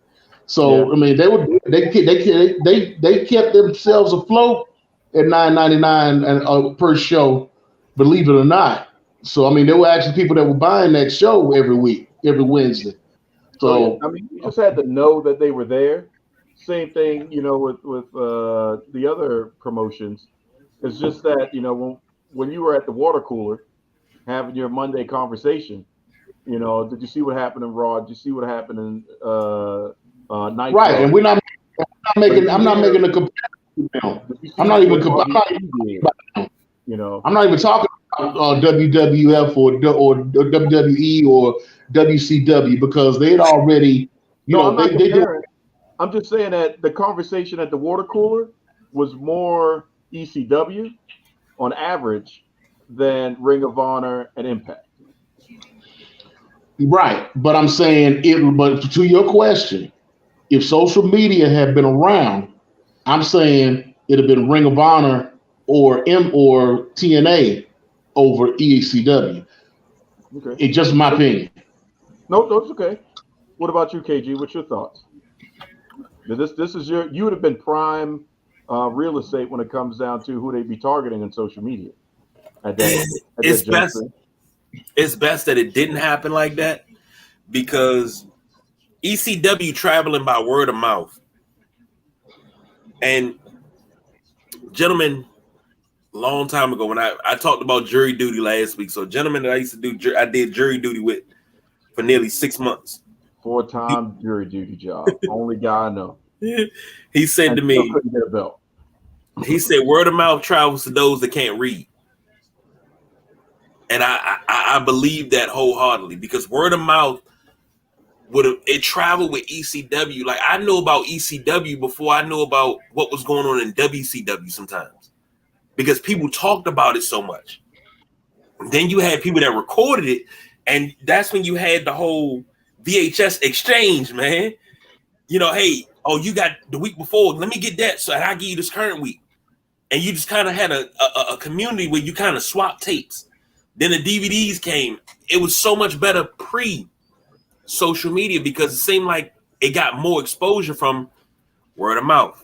So I mean, they kept themselves afloat at $9.99 and per show, believe it or not. So I mean, there were actually people that were buying that show every week, every Wednesday. Oh yeah. So I mean, you just had to know that they were there. Same thing, with the other promotions. It's just that when you were at the water cooler having your Monday conversation, did you see what happened in Raw? Did you see what happened in right, and Nitro? we're not But if making. you I'm not hear, making a comparison now. did you I'm see not even. what I'm not RVD did? even. You know, I'm not even talking about WWF or WWE or WCW because they had already, no, I'm not they do. comparing. I'm just saying that the conversation at the water cooler was more ECW on average than Ring of Honor and Impact. Right, but I'm saying it. But to your question, if social media had been around, I'm saying it'd have been Ring of Honor or TNA over ECW. Okay. It's just my opinion. No, no, it's okay. What about you, KG? What's your thoughts? This is you would have been prime real estate when it comes down to who they'd be targeting on social media at that at It's that best. juncture. It's best that it didn't happen like that because ECW traveling by word of mouth. And gentlemen, long time ago when I talked about jury duty last week. So gentlemen that I used to do, I did jury duty with for nearly 6 months. 4-time jury duty job. Only guy I know. He said And to still me, couldn't get a belt. he said, word of mouth travels to those that can't read. And I believe that wholeheartedly because word of mouth would have it traveled with ECW. Like I know about ECW before I knew about what was going on in WCW sometimes because people talked about it so much. Then you had people that recorded it, and that's when you had the whole VHS exchange, man. Hey, oh, you got the week before, let me get that, so I give you this current week. And you just kind of had a community where you kind of swap tapes. Then the DVDs came. It was so much better pre-social media because it seemed like it got more exposure from word of mouth.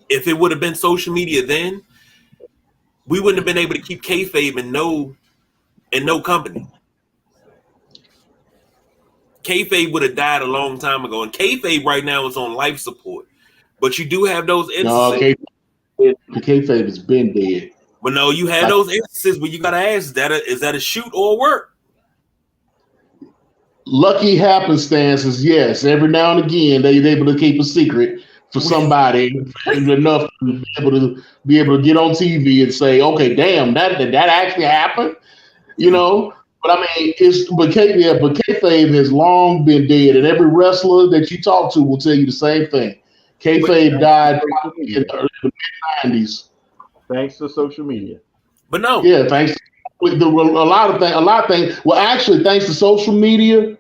If it would have been social media then, we wouldn't have been able to keep kayfabe in no company. Kayfabe would have died a long time ago, and kayfabe right now is on life support. But you do have those No, instances. kayfabe has been dead. But no, you have Like those instances where you gotta ask, is that a shoot or a work? lucky happenstances, yes. Every now and again, they able to keep a secret for somebody enough to be able to get on TV and say, "Okay, damn, that actually happened," you know. But I mean, but kayfabe has long been dead, and every wrestler that you talk to will tell you the same thing. But Kayfabe Thanks to died social probably in media. the early '90s. Thanks to social media. but no, Yeah, thanks. With a lot of things. Well, actually, thanks to social media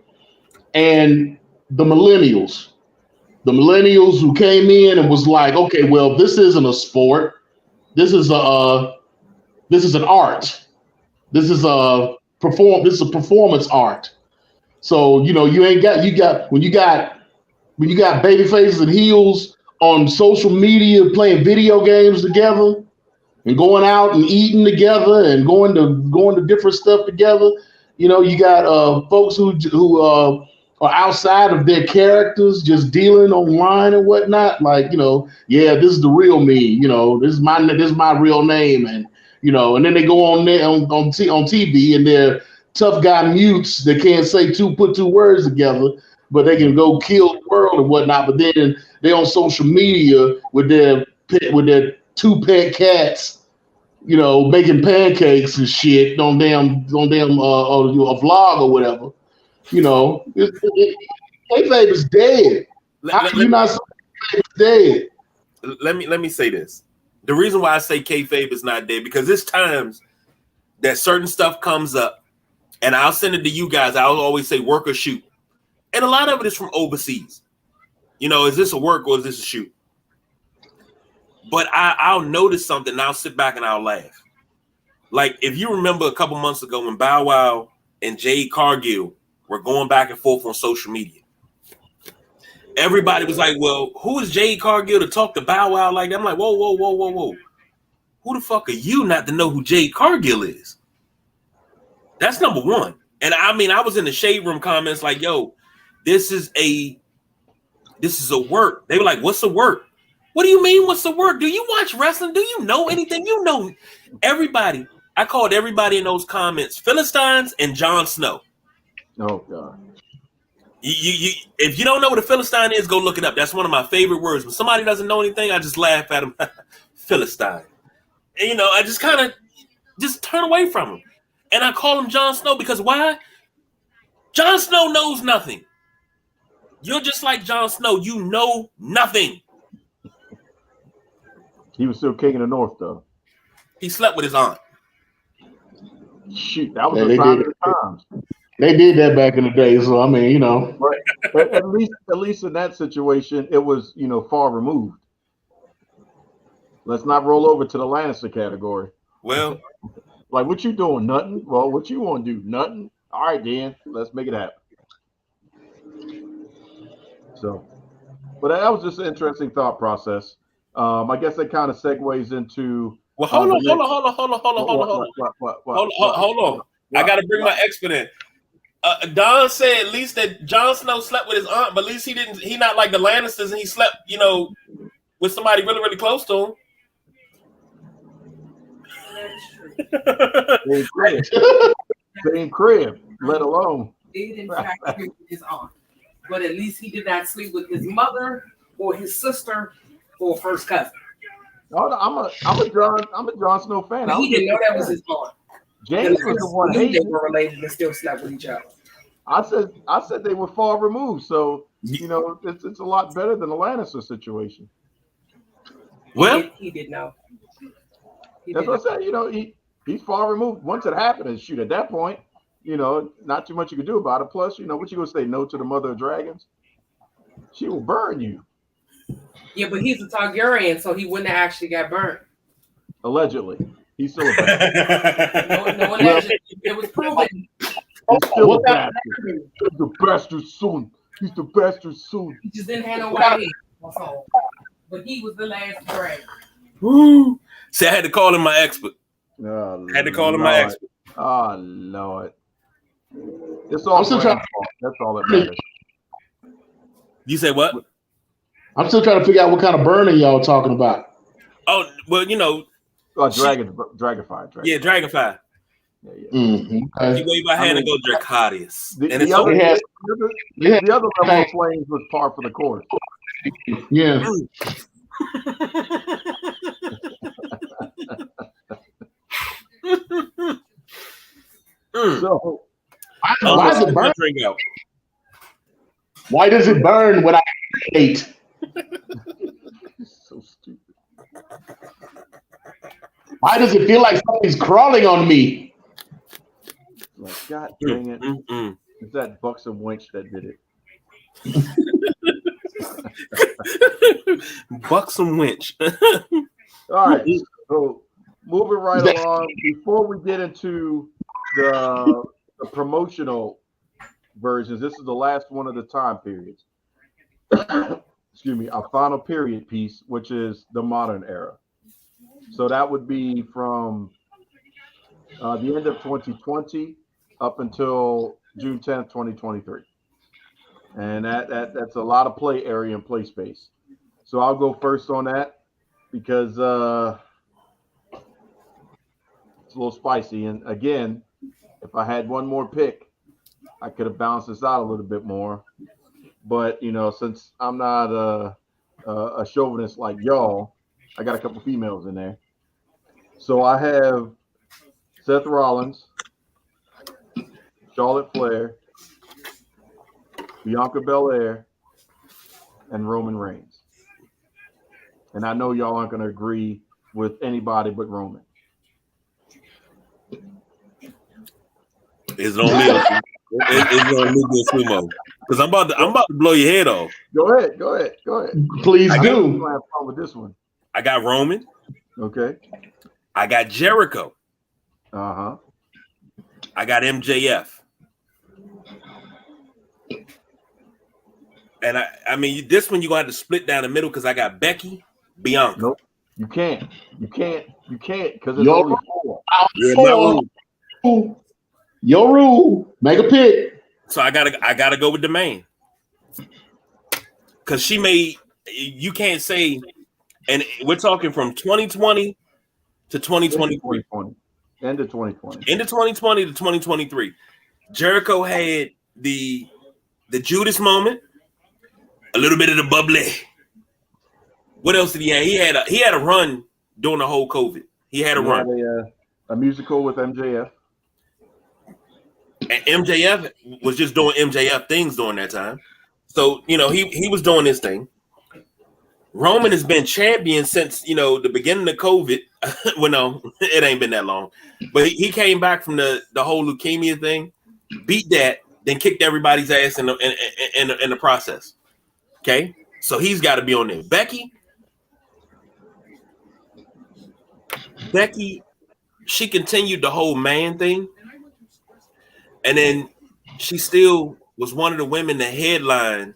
and the millennials. The millennials who came in and was like, okay, well, this isn't a sport. This is this is an art. This is a This is a performance art. So you ain't got you got when you got baby faces and heels on social media playing video games together and going out and eating together and going to different stuff together. You got folks who are outside of their characters, just dealing online and whatnot. Like yeah, this is the real me. This is my real name, and and then they go on there on TV and they're tough guy mutes that can't put two words together, but they can go kill the world and whatnot. But then they on social media with their two pet cats, making pancakes and shit on a vlog or whatever. Kayfabe is dead. let, How let, can you let, not say it's dead? let me say this. The reason why I say kayfabe is not dead because there's times that certain stuff comes up, and I'll send it to you guys. I'll always say work or shoot, and a lot of it is from overseas. Is this a work or is this a shoot? But I'll notice something and I'll sit back and I'll laugh. Like, if you remember a couple months ago when Bow Wow and Jade Cargill were going back and forth on social media, everybody was like, well, who is Jade Cargill to talk to Bow Wow like that? I'm like, whoa. Who the fuck are you not to know who Jade Cargill is? That's number one. And I mean, I was in the Shade Room comments like, yo, this is a work. They were like, what's a work? What do you mean, what's the work? Do you watch wrestling? Do you know anything? You know everybody. I called everybody in those comments Philistines and Jon Snow. Oh, God. You if you don't know what a Philistine is, go look it up. That's one of my favorite words. When somebody doesn't know anything, I just laugh at them. Philistine. And, you know, I just kind of just turn away from him. And I call him Jon Snow because why? Jon Snow knows nothing. You're just like Jon Snow. You know nothing. He was still king of the North, though. He slept with his aunt. Shoot, that was the sign of the times. They did that back in the day, so I mean, you know. But at least in that situation, it was, you know, far removed. Let's not roll over to the Lannister category. Well, like, what you doing? Nothing. Well, what you want to do? Nothing. All right, Dan, let's make it happen. So, but that was just an interesting thought process. I guess that kind of segues into. Well, hold on. I got to bring my expert in. Don said at least that Jon Snow slept with his aunt, but at least he didn't. He not like the Lannisters, and he slept, you know, with somebody really, really close to him. Same crib, let alone. Did in fact sleep with his aunt, but at least he did not sleep with his mother or his sister or first cousin. I'm a Jon Snow fan. But he didn't know that was his aunt. James was the one knew they were related and still slept with each other. I said they were far removed, so you know it's a lot better than the Lannister situation. Well, he did know. That's what I said. You know, he's far removed. Once it happened, and shoot, at that point, you know, not too much you can do about it. Plus, you know, what you gonna say no to the mother of dragons? She will burn you. Yeah, but he's a Targaryen, so he wouldn't have actually got burned. Allegedly, he's still a bastard. no allegedly. It was proven. He's still a bastard. He's the bastard son. He's the bastard son. He just didn't have no white hair. But he was the last dragon. Woo. See, I had to call him my expert. Oh, I had to call him my expert. Oh, Lord. It's all that's all that matters. You say what? I'm still trying to figure out what kind of burning y'all talking about. Oh, well, you know. Dragonfire. Yeah, Dragonfire. Yeah. Mm-hmm. You wave my hand and go Dracadius. The other level of flames was par for the course. Yeah. So, why does it burn? Why does it burn when I hate? So stupid. Why does it feel like something's crawling on me? Like, God dang it. It's that buxom wench that did it. Buxom wench. All right. So moving right along, before we get into the promotional versions, this is the last one of the time periods. Excuse me, our final period piece, which is the modern era. So that would be from the end of 2020 up until June 10th, 2023. And that's a lot of play area and play space. So I'll go first on that because it's a little spicy. And again, if I had one more pick, I could have balanced this out a little bit more. But, you know, since I'm not a chauvinist like y'all, I got a couple females in there. So I have Seth Rollins, Charlotte Flair, Bianca Belair, and Roman Reigns. And I know y'all aren't going to agree with anybody but Roman. It's on me. It's on me, Sumo. Because I'm about to blow your head off. Go ahead. Please do. I have fun with this one. I got Roman. Okay. I got Jericho. Uh-huh. I got MJF. And I mean, this one you're going to have to split down the middle because I got Becky, Bianca. Nope. You can't because it's Your only 4. Yeah, my rule. Your rule. Make a pick. So I gotta go with the main. Because she made, you can't say, and we're talking from 2020 to 2023. End of 2020. Into 2020 to 2023. Jericho had the Judas moment, a little bit of the bubbly. What else did he have? He had a run during the whole COVID. He had a run. A musical with MJF. And MJF was just doing MJF things during that time. So, he was doing his thing. Roman has been champion since, the beginning of COVID. Well, no, it ain't been that long. But he came back from the whole leukemia thing, beat that, then kicked everybody's ass in the process. Okay? So he's got to be on there. Becky, she continued the whole man thing. And then she still was one of the women that headlined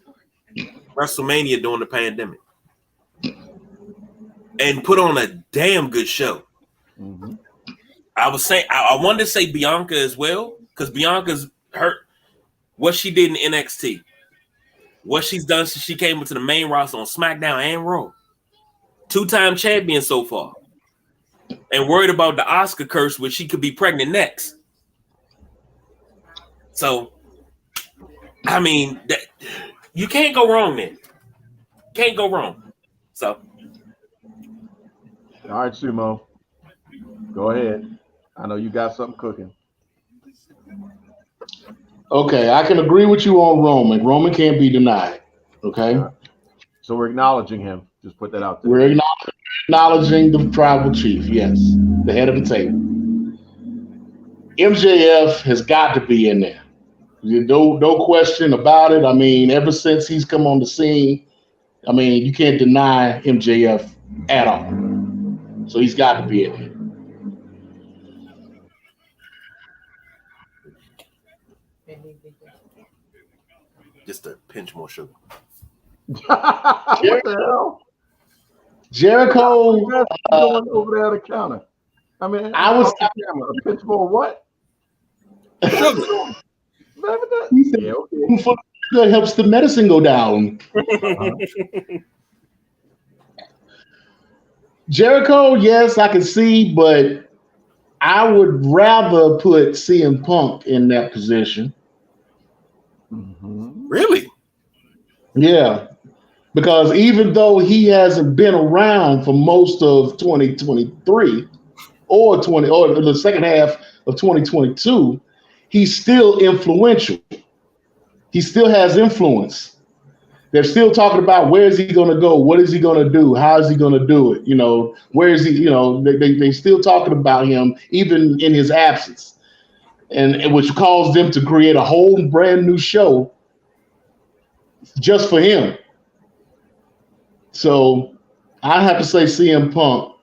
WrestleMania during the pandemic. And put on a damn good show. Mm-hmm. I was saying I wanted to say Bianca as well, because Bianca's what she did in NXT, what she's done since she came into the main roster on SmackDown and Raw. 2-time champion so far. And worried about the Oscar curse, which she could be pregnant next. So, I mean, you can't go wrong there. Can't go wrong. So. All right, Sumo. Go ahead. I know you got something cooking. Okay, I can agree with you on Roman. Roman can't be denied. Okay? Right. So we're acknowledging him. Just put that out there. We're acknowledging the tribal chief, yes. The head of the table. MJF has got to be in there. No question about it. I mean, ever since he's come on the scene, I mean, you can't deny MJF at all. So he's got to be in there. Just a pinch more sugar. What the hell? Jericho going over there at the counter. I mean, I was a pinch more what? Sugar. Yeah, okay. That helps the medicine go down. Jericho, yes, I can see, but I would rather put CM Punk in that position. Mm-hmm. Really? Yeah, because even though he hasn't been around for most of 2023 or the second half of 2022, he's still influential. He still has influence. They're still talking about where is he going to go? What is he going to do? How is he going to do it? Where is he? They still talking about him even in his absence, and which caused them to create a whole brand new show just for him. So I have to say CM Punk.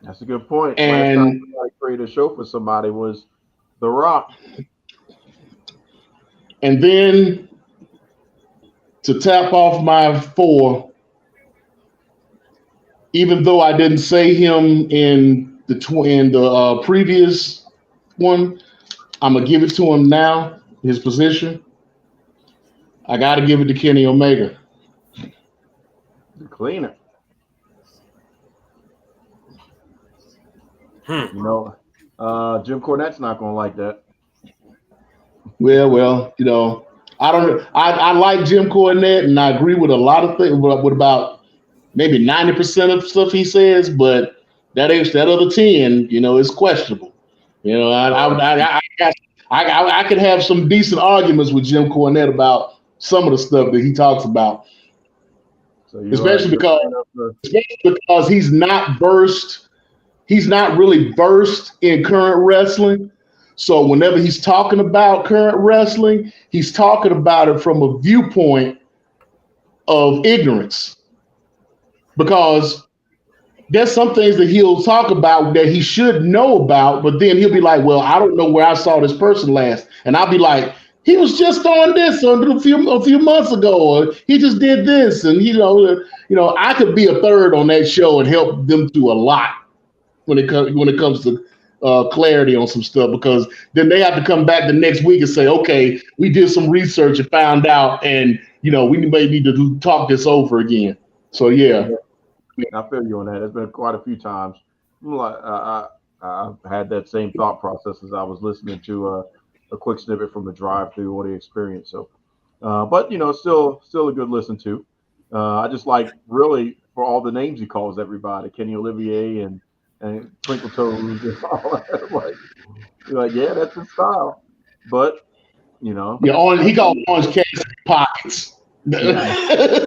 That's a good point. And last time somebody created a show for somebody was The Rock. And then to tap off my 4, even though I didn't say him in the previous one, I'm gonna give it to him now. His position, I got to give it to Kenny Omega. The cleaner. Jim Cornette's not gonna like that. Well, I like Jim Cornette, and I agree with a lot of things. With about maybe 90% of stuff he says, but that other 10, is questionable. I could have some decent arguments with Jim Cornette about some of the stuff that he talks about, So especially because he's not versed. He's not really versed in current wrestling. So whenever he's talking about current wrestling, he's talking about it from a viewpoint of ignorance. Because there's some things that he'll talk about that he should know about, but then he'll be like, "Well, I don't know where I saw this person last," and I'll be like, "He was just on this a few months ago, or he just did this," and I could be a third on that show and help them do a lot when it comes to clarity on some stuff, because then they have to come back the next week and say, "Okay, we did some research and found out, and we may need to talk this over again." So yeah. I feel you on that. There's been quite a few times. I had that same thought process as I was listening to a quick snippet from the drive-through audio experience. So, but still a good listen to. I just like really for all the names he calls everybody, Kenny Olivier and Twinkle Toes and all that. Like, yeah, that's his style. But Yeah, he called Orange Cassidy pockets. Yeah.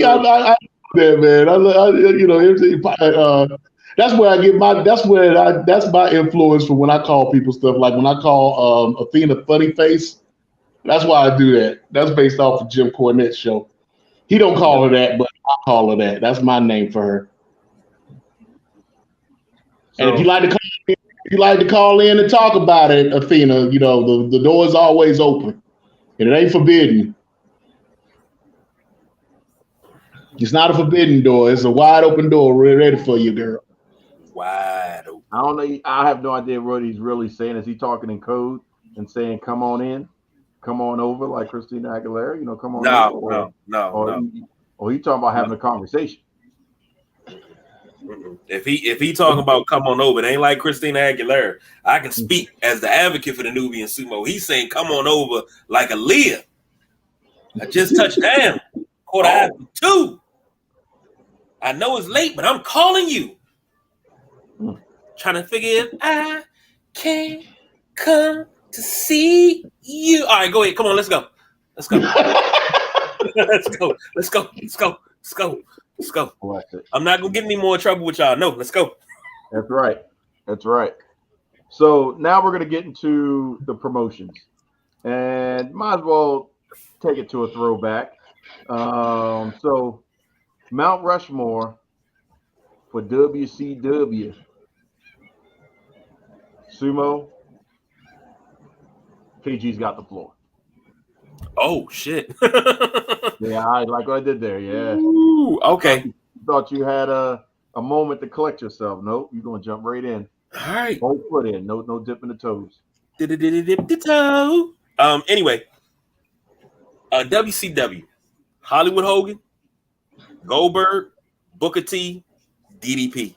I man. That's where I get my. That's my influence for when I call people stuff. Like when I call Athena Funny Face. That's why I do that. That's based off of Jim Cornette's show. He don't call her that, but I call her that. That's my name for her. And if you like to call in and talk about it, Athena, the door is always open, and it ain't forbidden. It's not a forbidden door. It's a wide open door. We're ready for you, girl. Wide open. I don't know. I have no idea what he's really saying. Is he talking in code and saying, "Come on in, come on over," like Christina Aguilera? Come on over. No. Or he talking about having a conversation. If he talking about come on over, it ain't like Christina Aguilera. I can speak as the advocate for the Nubian sumo. He's saying come on over like Aaliyah. I just touched down. Quarter after 2. I know it's late, but I'm calling you. Trying to figure if I can come to see you. All right, go ahead. Come on, let's go. Let's go. Let's go. I'm not gonna get any more trouble with y'all. No, let's go. That's right. So now we're gonna get into the promotions, and might as well take it to a throwback. So Mount Rushmore for WCW. Sumo. KG's got the floor. Oh shit. Yeah, I like what I did there. Yeah. Ooh, okay. Thought you had a moment to collect yourself. Nope, you're gonna jump right in. All right. Whole foot in. No dipping the toes. Dip the toe. Anyway. WCW. Hollywood Hogan, Goldberg, Booker T, DDP.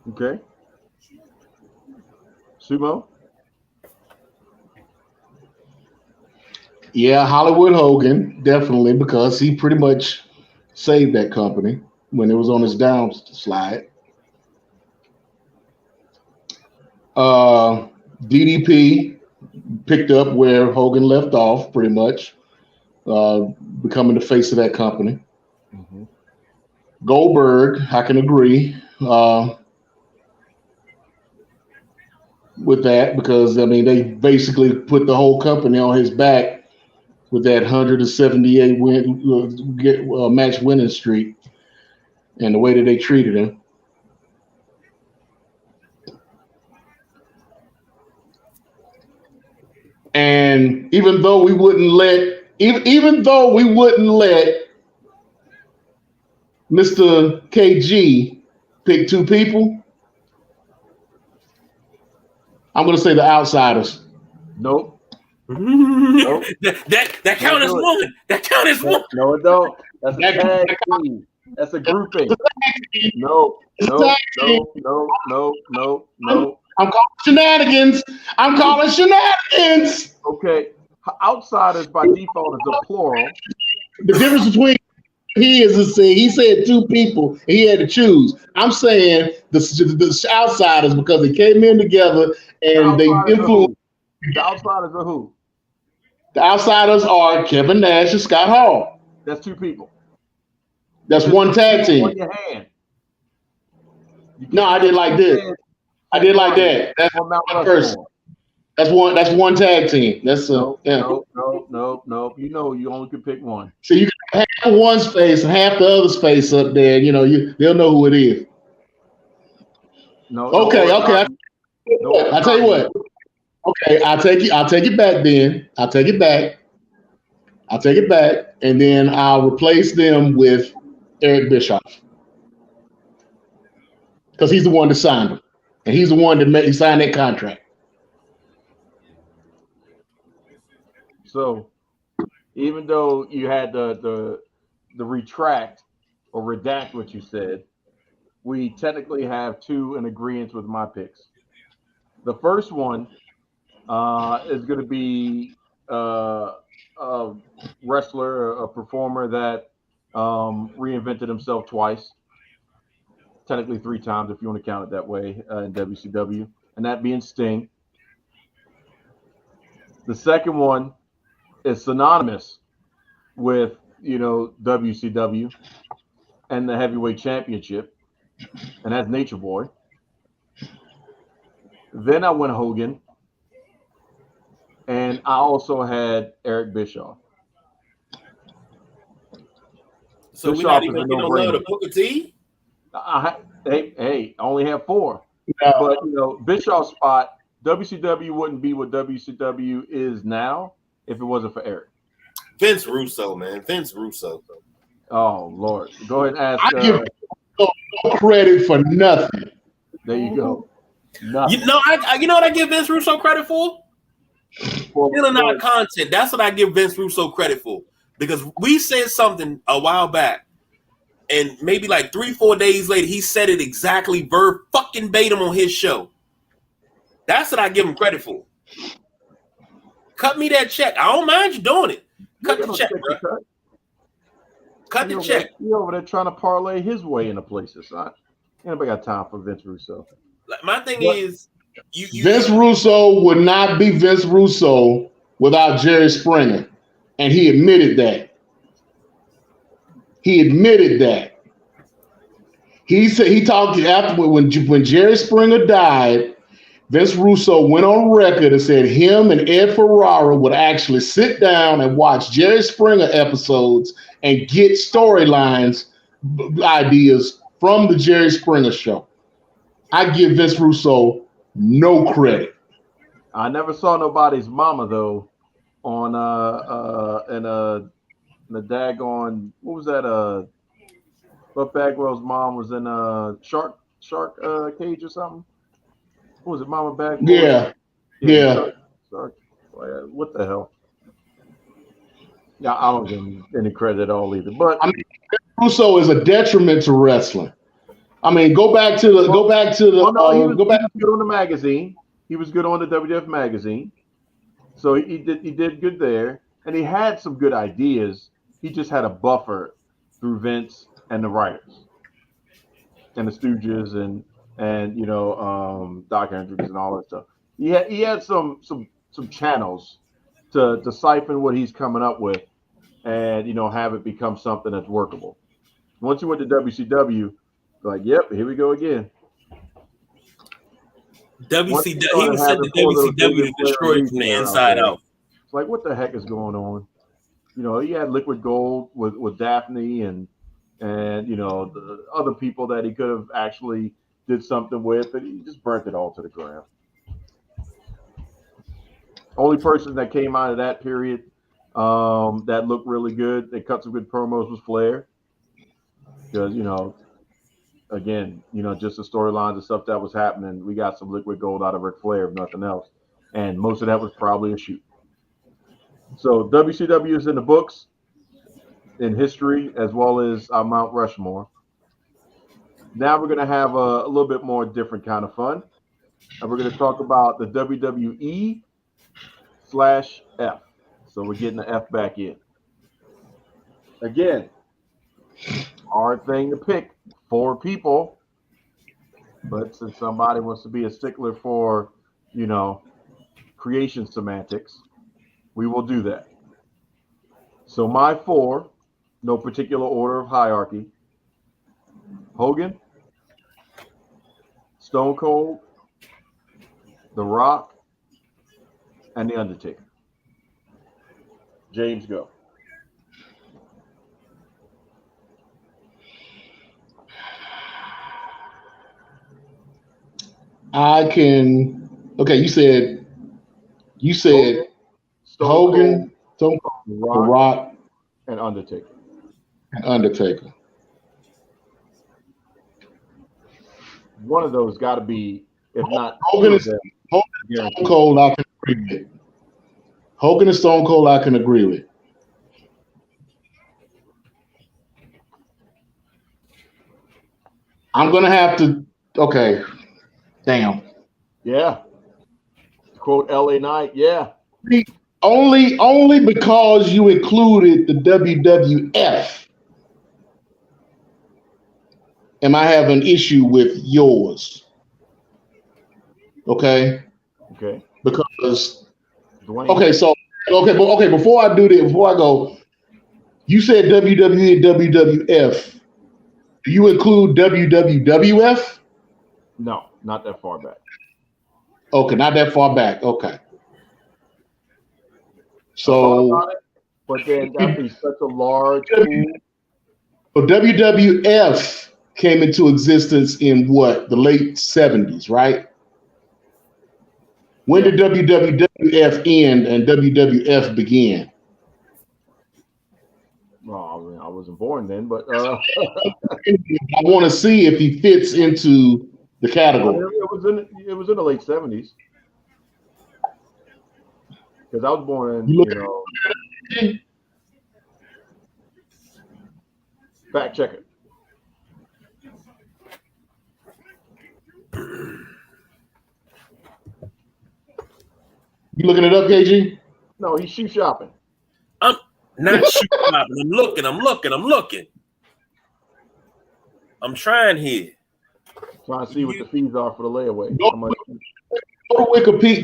Okay. Sumo. Yeah, Hollywood Hogan, definitely, because he pretty much saved that company when it was on his downslide. DDP picked up where Hogan left off, pretty much, becoming the face of that company. Mm-hmm. Goldberg, I can agree with that, because they basically put the whole company on his back with that 178 match winning streak and the way that they treated him. And even though we wouldn't let Mr. KG pick 2 people, I'm going to say the Outsiders. Nope. Nope. That count as one. That count as one. No, it don't. That's a tag team. That's a grouping. No. I'm calling shenanigans. Okay. Outsiders by default is a plural. The difference between he said 2 people and he had to choose. I'm saying the outsiders because they came in together and they influenced. The outsiders are who? The outsiders are Kevin Nash and Scott Hall. That's 2 people. That's one tag team. On your hand. No, I did like this. I did like that. That's one person. That's one tag team. That's Nope, yeah. nope. You know, you only can pick one. So you got half of one space and half the other space up there. You know, they'll know who it is. No, Okay, okay. no I tell you what. Okay, I'll take it back then. I'll take it back, and then I'll replace them with Eric Bischoff because he's the one that signed them, and he's the one that signed that contract. So even though you had the retract or redact what you said, we technically have two in agreement with my picks. The first one is going to be a wrestler, a performer that reinvented himself twice, technically three times if you want to count it that way in WCW, and that being Sting. The second one is synonymous with WCW and the heavyweight championship, and that's Nature Boy. Then I went Hogan, and I also had Eric Bischoff. So we're not even getting no love to Booker T. Hey, I only have four. No. But Bischoff's spot, WCW wouldn't be what WCW is now if it wasn't for Eric. Vince Russo, man. Vince Russo. Oh Lord, go ahead and ask. I give no credit for nothing. There you go. Nothing. You know what I give Vince Russo credit for? Filling out content. That's what I give Vince Russo credit for. Because we said something a while back, and maybe like 3-4 days later, he said it exactly verbatim on his show. That's what I give him credit for. Cut me that check. I don't mind you doing it. Cut the check, bro. Cut the check. You're over there trying to parlay his way into places. Son. Anybody got time for Vince Russo? My thing is, Vince Russo would not be Vince Russo without Jerry Springer. And he admitted that. He said he talked after when Jerry Springer died. Vince Russo went on record and said him and Ed Ferrara would actually sit down and watch Jerry Springer episodes and get storylines ideas from the Jerry Springer show. I give Vince Russo no credit. I never saw nobody's mama though. On in the daggone, what was that? Buff Bagwell's mom was in a shark cage or something. What was it, Mama Bagwell? Yeah. Shark. What the hell? Yeah, I don't give him any credit at all either. But I mean, Russo is a detriment to wrestling. I mean, go back to the. He was good on the magazine. He was good on the WWF magazine. So he did good there, and he had some good ideas. He just had a buffer through Vince and the writers, and the Stooges, and Doc Hendricks and all that stuff. He had some channels to siphon what he's coming up with, and have it become something that's workable. Once he went to WCW, like, yep, here we go again. WCW, he was sent to WCW to destroy from the inside out. It's like, what the heck is going on? He had Liquid Gold with Daphne and the other people that he could have actually did something with, but he just burnt it all to the ground. Only person that came out of that period that looked really good, they cut some good promos, was Flair. Because, again, just the storylines and stuff that was happening, we got some Liquid Gold out of Ric Flair, if nothing else. And most of that was probably a shoot. So WCW is in the books, in history, as well as Mount Rushmore. Now we're going to have a little bit more different kind of fun. And we're going to talk about the WWE/F. So we're getting the F back in. Again, hard thing to pick. 4 people. But since somebody wants to be a stickler for, creation semantics, we will do that. So my 4, no particular order of hierarchy: Hogan, Stone Cold, The Rock, and The Undertaker. James, go. I can. Okay, you said Hogan, Stone Cold, The Rock, and Undertaker. Undertaker. One of those got to be, if not Hogan and Stone Cold, I can agree with. Hogan and Stone Cold, I can agree with. I'm gonna have to. Okay, damn. Yeah. Quote LA Knight. Yeah. Only because you included the WWF. Am I having an issue with yours? Okay. Okay. Because Dwayne. okay. Before I do this, before I go, you said WWE and WWF. Do you include WWF? No, not that far back. Okay, not that far back. Okay. So, but then that'd be such a large pool. But WWF came into existence in what, the late 70s, right? When did WWF end and WWF begin? Well, I wasn't born then, but I want to see if he fits into the category. It was in the late 70s. Because I was born in, fact check it. You looking it up, KG? No, he's shoe shopping. I'm not shoe shopping. I'm looking. I'm trying here. Trying to see what the fees are for the layaway. Go to Wikipedia.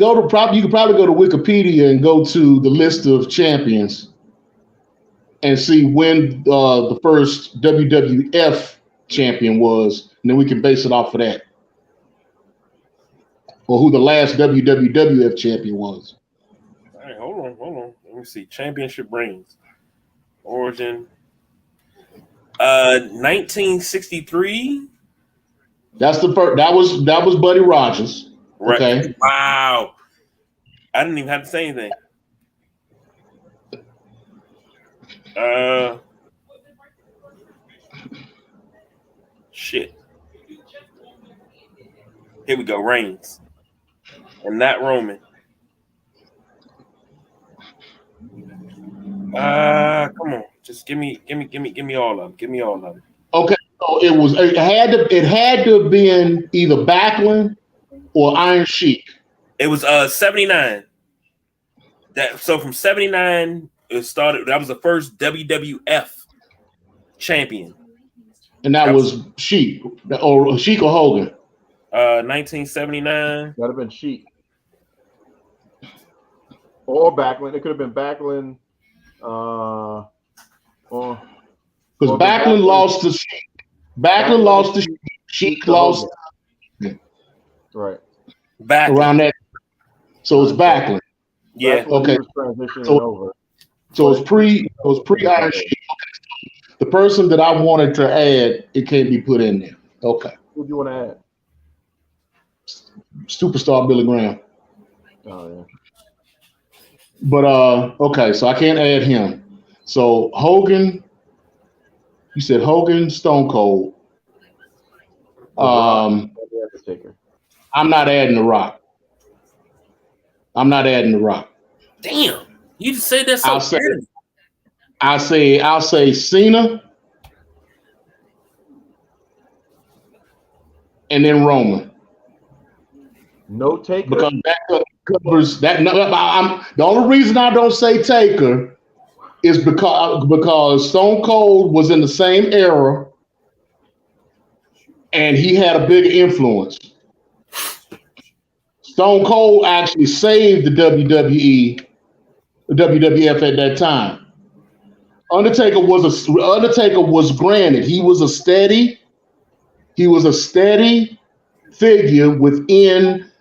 You could probably go to Wikipedia and go to the list of champions and see when the first WWF champion was, and then we can base it off of that, or who the last WWF champion was. All right, hold on. Let me see. Championship reigns. Origin. 1963. That's the first. That was Buddy Rogers. Right. Okay. Wow. I didn't even have to say anything. Shit. Here we go. Reigns. And not Roman. Come on. Just give me all of them. Give me all of them. Okay. So it had to have been either Backlund or Iron Sheik. It was 79. So from 79 it started. That was the first WWF champion. And that was Sheik or Hogan. 1979. That'd have been Sheik. Or Backlund. It could have been Backlund. Because Backlund lost to Sheik. Backlund lost to Sheik. Sheik lost. Right. Backlund. Around that. So it's Backlund. Yeah. Okay. Transitioning over. So it's pre Iron Sheik. The person that I wanted to add, it can't be put in there. Okay. Who do you want to add? Superstar Billy Graham. Oh yeah. But okay, so I can't add him. So Hogan, you said Hogan, Stone Cold. I'm not adding The Rock. Damn. You just said that so clearly. I'll say Cena and then Roman. No Taker. Because that covers that. The only reason I don't say Taker is because Stone Cold was in the same era and he had a big influence. Stone Cold actually saved the WWF at that time. Undertaker was granted. He was a steady figure within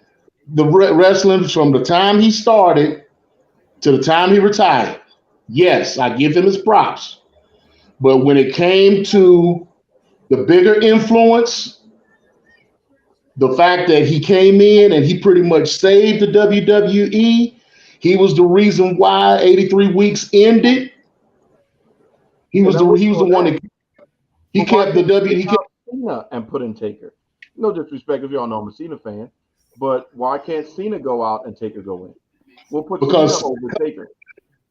the wrestling from the time he started to the time he retired, yes, I give him his props. But when it came to the bigger influence, the fact that he came in and he pretty much saved the WWE, he was the reason why 83 weeks ended. He was the one that he kept the W. He kept Cena and put in Taker. No disrespect if y'all know I'm a Cena fan, but why can't Cena go out and Taker go in? We'll put because Cena over Taker.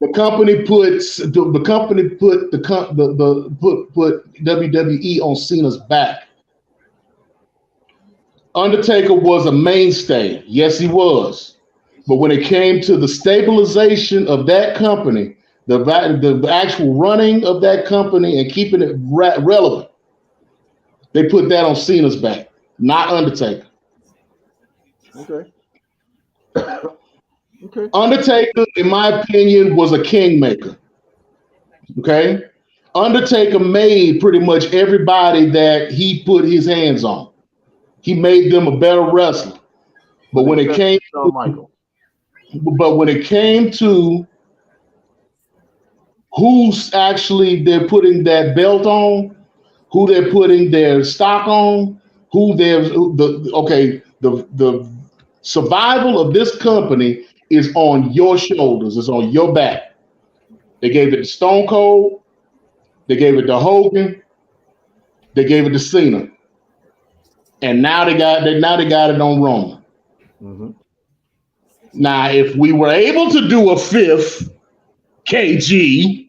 the company puts the company put put WWE on Cena's back. Undertaker was a mainstay. Yes, he was. But when it came to the stabilization of that company, the actual running of that company and keeping it relevant, they put that on Cena's back, not Undertaker. Okay. Okay. Undertaker, in my opinion, was a kingmaker. Okay. Undertaker made pretty much everybody that he put his hands on. He made them a better wrestler. But when it came to Michael. But when it came to who's actually they're putting that belt on, who they're putting their stock on, the survival of this company is on your shoulders, it's on your back. They gave it to Stone Cold, they gave it to Hogan, they gave it to Cena, and now they got it on Roman. Mm-hmm. Now, if we were able to do a fifth KG,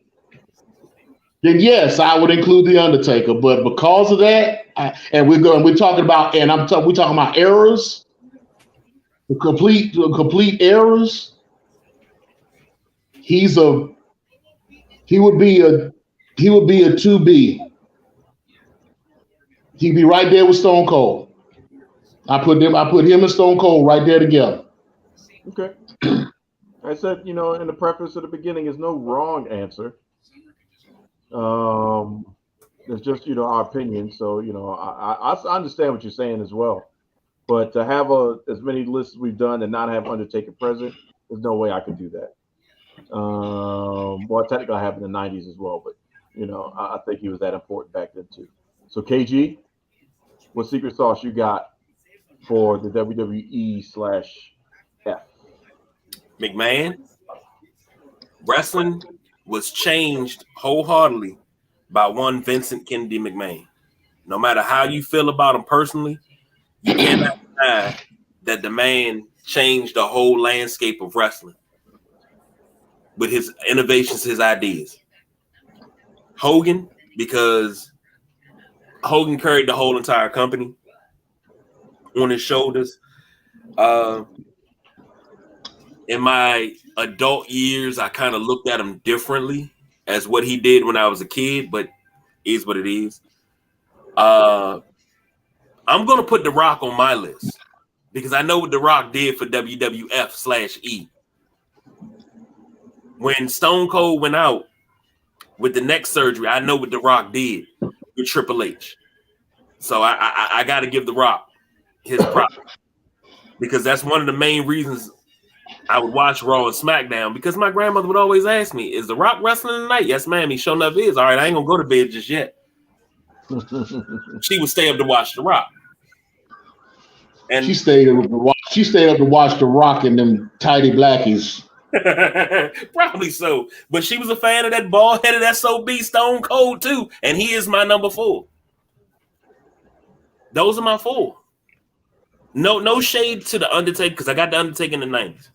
then yes, I would include the Undertaker. But because of that, we're talking about errors, the complete errors. He would be a 2B. He'd be right there with Stone Cold. I put him and Stone Cold right there together. Okay. I said, in the preface at the beginning, is no wrong answer. It's just, our opinion. So, I understand what you're saying as well. But to have as many lists as we've done and not have Undertaker present, there's no way I could do that. Well, technically I have in the 90s as well, but, I think he was that important back then too. So, KG, what secret sauce you got for the WWE/F? McMahon, wrestling was changed wholeheartedly by one Vincent Kennedy McMahon. No matter how you feel about him personally, you cannot deny that the man changed the whole landscape of wrestling with his innovations, his ideas. Hogan, because Hogan carried the whole entire company on his shoulders. In my adult years, I kind of looked at him differently as what he did when I was a kid, but is what it is. I'm going to put The Rock on my list because I know what The Rock did for WWF/E. When Stone Cold went out with the neck surgery, I know what The Rock did with Triple H. So I got to give The Rock his props because that's one of the main reasons I would watch Raw and SmackDown, because my grandmother would always ask me, is The Rock wrestling tonight? Yes, ma'am. He sure enough is. All right, I ain't going to go to bed just yet. She would stay up to watch The Rock. And she stayed up to watch The Rock and them tidy blackies. Probably so. But she was a fan of that bald-headed SOB Stone Cold too. And he is my number 4. Those are my 4. No shade to The Undertaker, because I got The Undertaker in the 90s.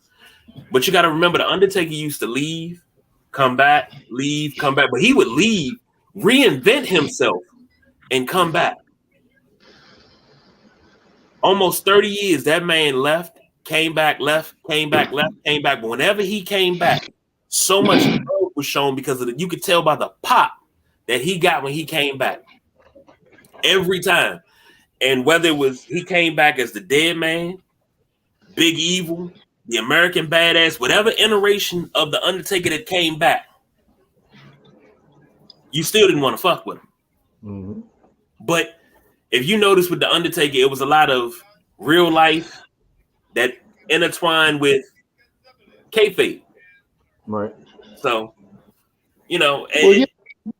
But you got to remember, The Undertaker used to leave, come back, leave, come back. But he would leave, reinvent himself, and come back. Almost 30 years, that man left, came back, left, came back, left, came back. But whenever he came back, so much love was shown because you could tell by the pop that he got when he came back. Every time. And whether it was he came back as the Dead Man, Big Evil, the American Badass, whatever iteration of the Undertaker that came back, you still didn't want to fuck with him. Mm-hmm. But if you notice with the Undertaker, it was a lot of real life that intertwined with kayfabe. Right. So, you know, Well, yeah,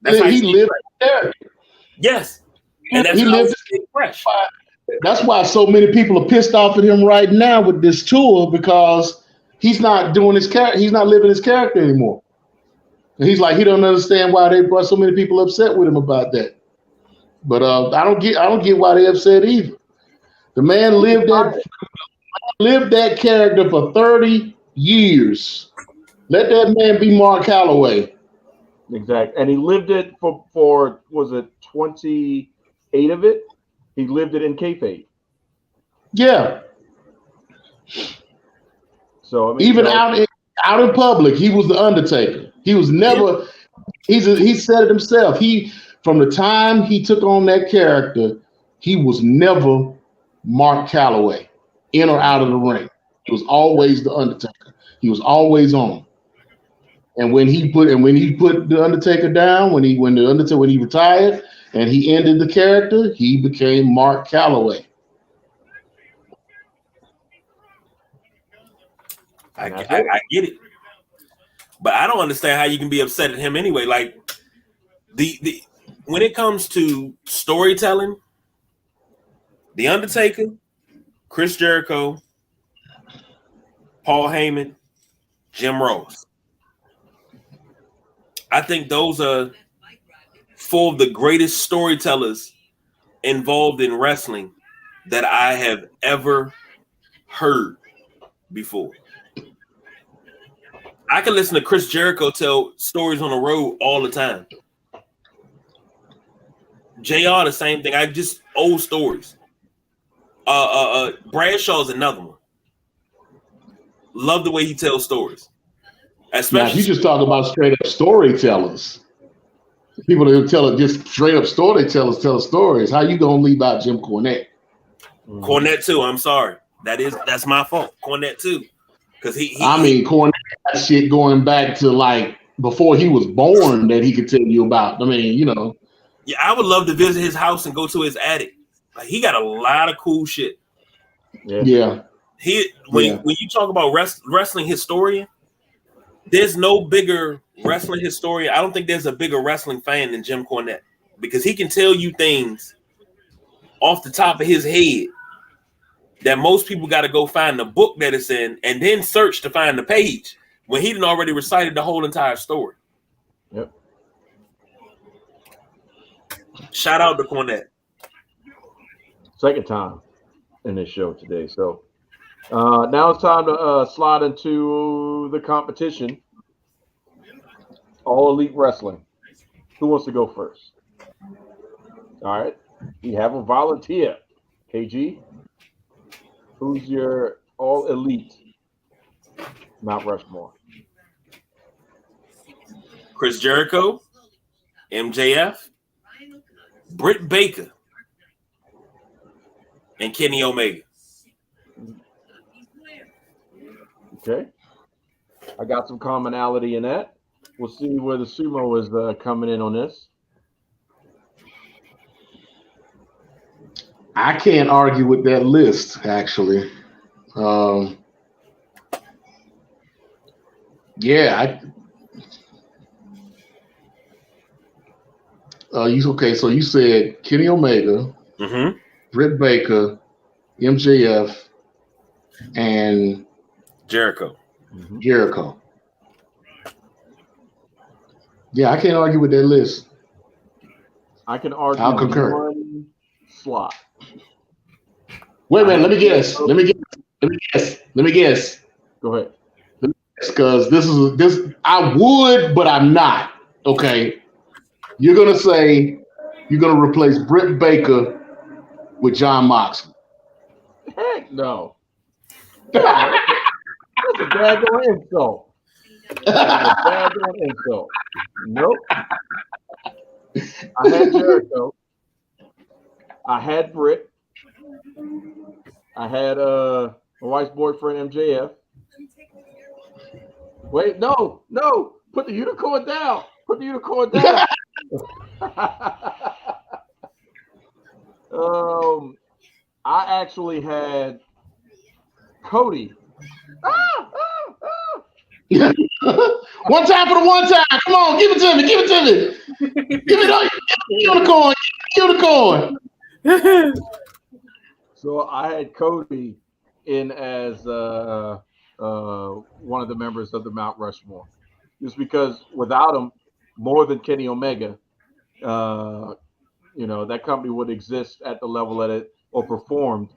that's how he you lived there. Yes, and that's He how lived. it's fresh. That's why so many people are pissed off at him right now with this tour, because he's not doing his character. He's not living his character anymore. And he's like, he don't understand why they brought so many people upset with him about that. But I don't get why they upset either. The man lived that character for 30 years. Let that man be Mark Calloway. Exactly. And he lived it for was it 28 of it? He lived it in kayfabe. Yeah. So I mean, Even out in public, he was the Undertaker. He was never. He said it himself. From the time he took on that character, he was never Mark Calloway, in or out of the ring. He was always the Undertaker. He was always on. And when he put the Undertaker down, when he retired and he ended the character, he became Mark Calloway. I get it, but I don't understand how you can be upset at him anyway. Like the when it comes to storytelling, The Undertaker, Chris Jericho, Paul Heyman, Jim Ross. I think those are four of the greatest storytellers involved in wrestling that I have ever heard before. I can listen to Chris Jericho tell stories on the road all the time. JR, the same thing. I just old stories. Bradshaw's another one. Love the way he tells stories. Especially now, if you just talk about straight up storytellers, people that tell just straight up storytellers tell stories. How you gonna leave out Jim Cornette? Cornette too. I'm sorry. That's my fault. Cornette too. Because Cornette got shit going back to like before he was born that he could tell you about. I mean, you know. Yeah, I would love to visit his house and go to his attic. Like, he got a lot of cool shit. Yeah. When you talk about wrestling historian, there's no bigger wrestling historian. I don't think there's a bigger wrestling fan than Jim Cornette, because he can tell you things off the top of his head that most people got to go find the book that it's in and then search to find the page when he done already recited the whole entire story. Yep. Shout out to Cornette. Second time in this show today. So now it's time to slide into the competition. All Elite Wrestling. Who wants to go first? All right. We have a volunteer. KG, who's your All Elite Mount Rushmore? Chris Jericho, MJF, Britt Baker, and Kenny Omega. Okay. I got some commonality in that. We'll see where the sumo is coming in on this. I can't argue with that list, actually. So you said Kenny Omega, Britt Baker, MJF, and Jericho. Jericho. Yeah, I can't argue with that list. I can argue. I'll concur. One slot. Wait a minute. Let me guess. Go ahead. Because this. I would, but I'm not. Okay. You're gonna replace Britt Baker with John Moxley. Heck no. That's a daggone insult. Nope. I had Jericho. I had Britt. I had my wife's boyfriend MJF. Wait, no. Put the unicorn down. I actually had Cody. One time for the one time. Come on, give it to me. Give it to me. Give it up. Unicorn. Unicorn. So I had Cody in as one of the members of the Mount Rushmore, just because without him, more than Kenny Omega, that company would exist at the level that it or performed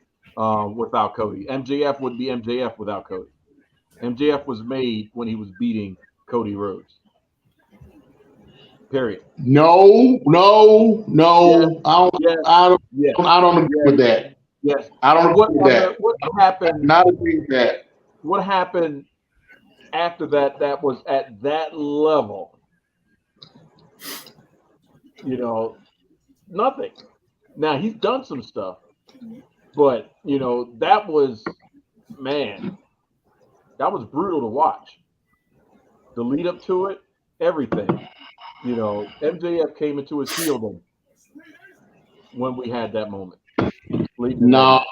without Cody. MJF would be MJF without Cody. MJF was made when he was beating Cody Rhodes. Period. No. Yes. I don't agree with that. Yes. I don't agree with that. What happened? Not agree with that. What happened after that? That was at that level. Nothing. Now he's done some stuff, but that was brutal to watch. The lead up to it, everything. MJF came into his shielding when we had that moment. No,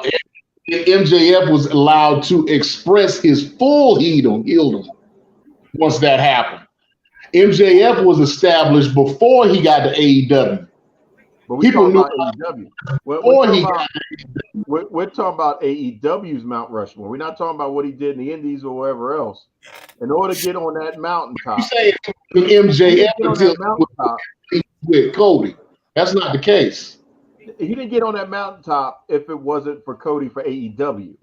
MJF was allowed to express his full heeldom once that happened. MJF was established before he got to AEW. But people knew AEW. We're talking about AEW's Mount Rushmore. We're not talking about what he did in the Indies or wherever else. In order to get on that mountaintop, you say MJF until with Cody. That's not the case. He didn't get on that mountaintop if it wasn't for Cody for AEW.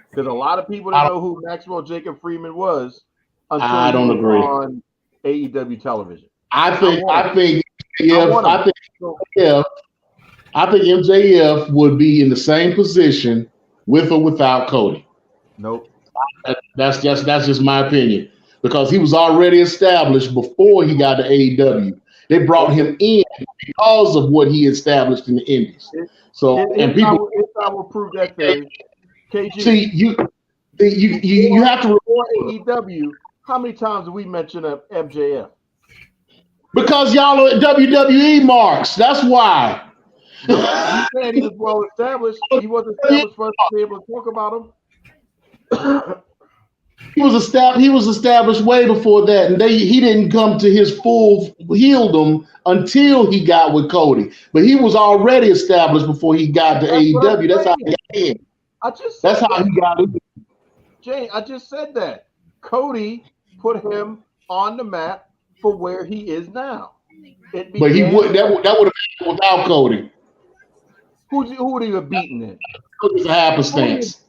Because a lot of people didn't know who Maxwell Jacob Freeman was until I don't agree on AEW television. I think MJF would be in the same position with or without Cody. Nope. That's just my opinion, because he was already established before he got to AEW. They brought him in because of what he established in the Indies. People will prove that theory. KG, see you have to report AEW. How many times have we mentioned MJF? Because y'all are WWE marks. That's why. You said he was well established. He wasn't established for us to be able to talk about him. He was established way before that, and he didn't come to his full heeldom until he got with Cody. But he was already established before he got to AEW. That's how he got in. That's how he got in. Jane, I just said that. Cody put him on the map for where he is now. But he would that would have been without Cody. Who would he have beaten then? Cody's a happenstance.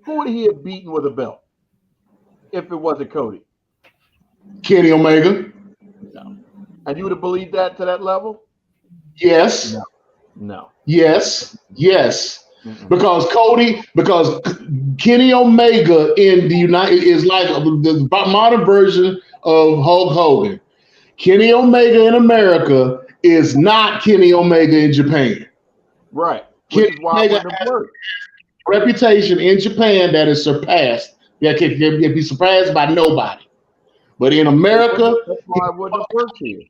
Who would he have beaten with a belt if it wasn't Cody? Kenny Omega. No. And you would have believed that to that level? Yes. No. Yes. Because Kenny Omega in the United is like the modern version of Hulk Hogan. Kenny Omega in America is not Kenny Omega in Japan. Right. Kenny Omega has a reputation in Japan that is surpassed. That can be surpassed by nobody. But in America, that's why it wouldn't have worked here.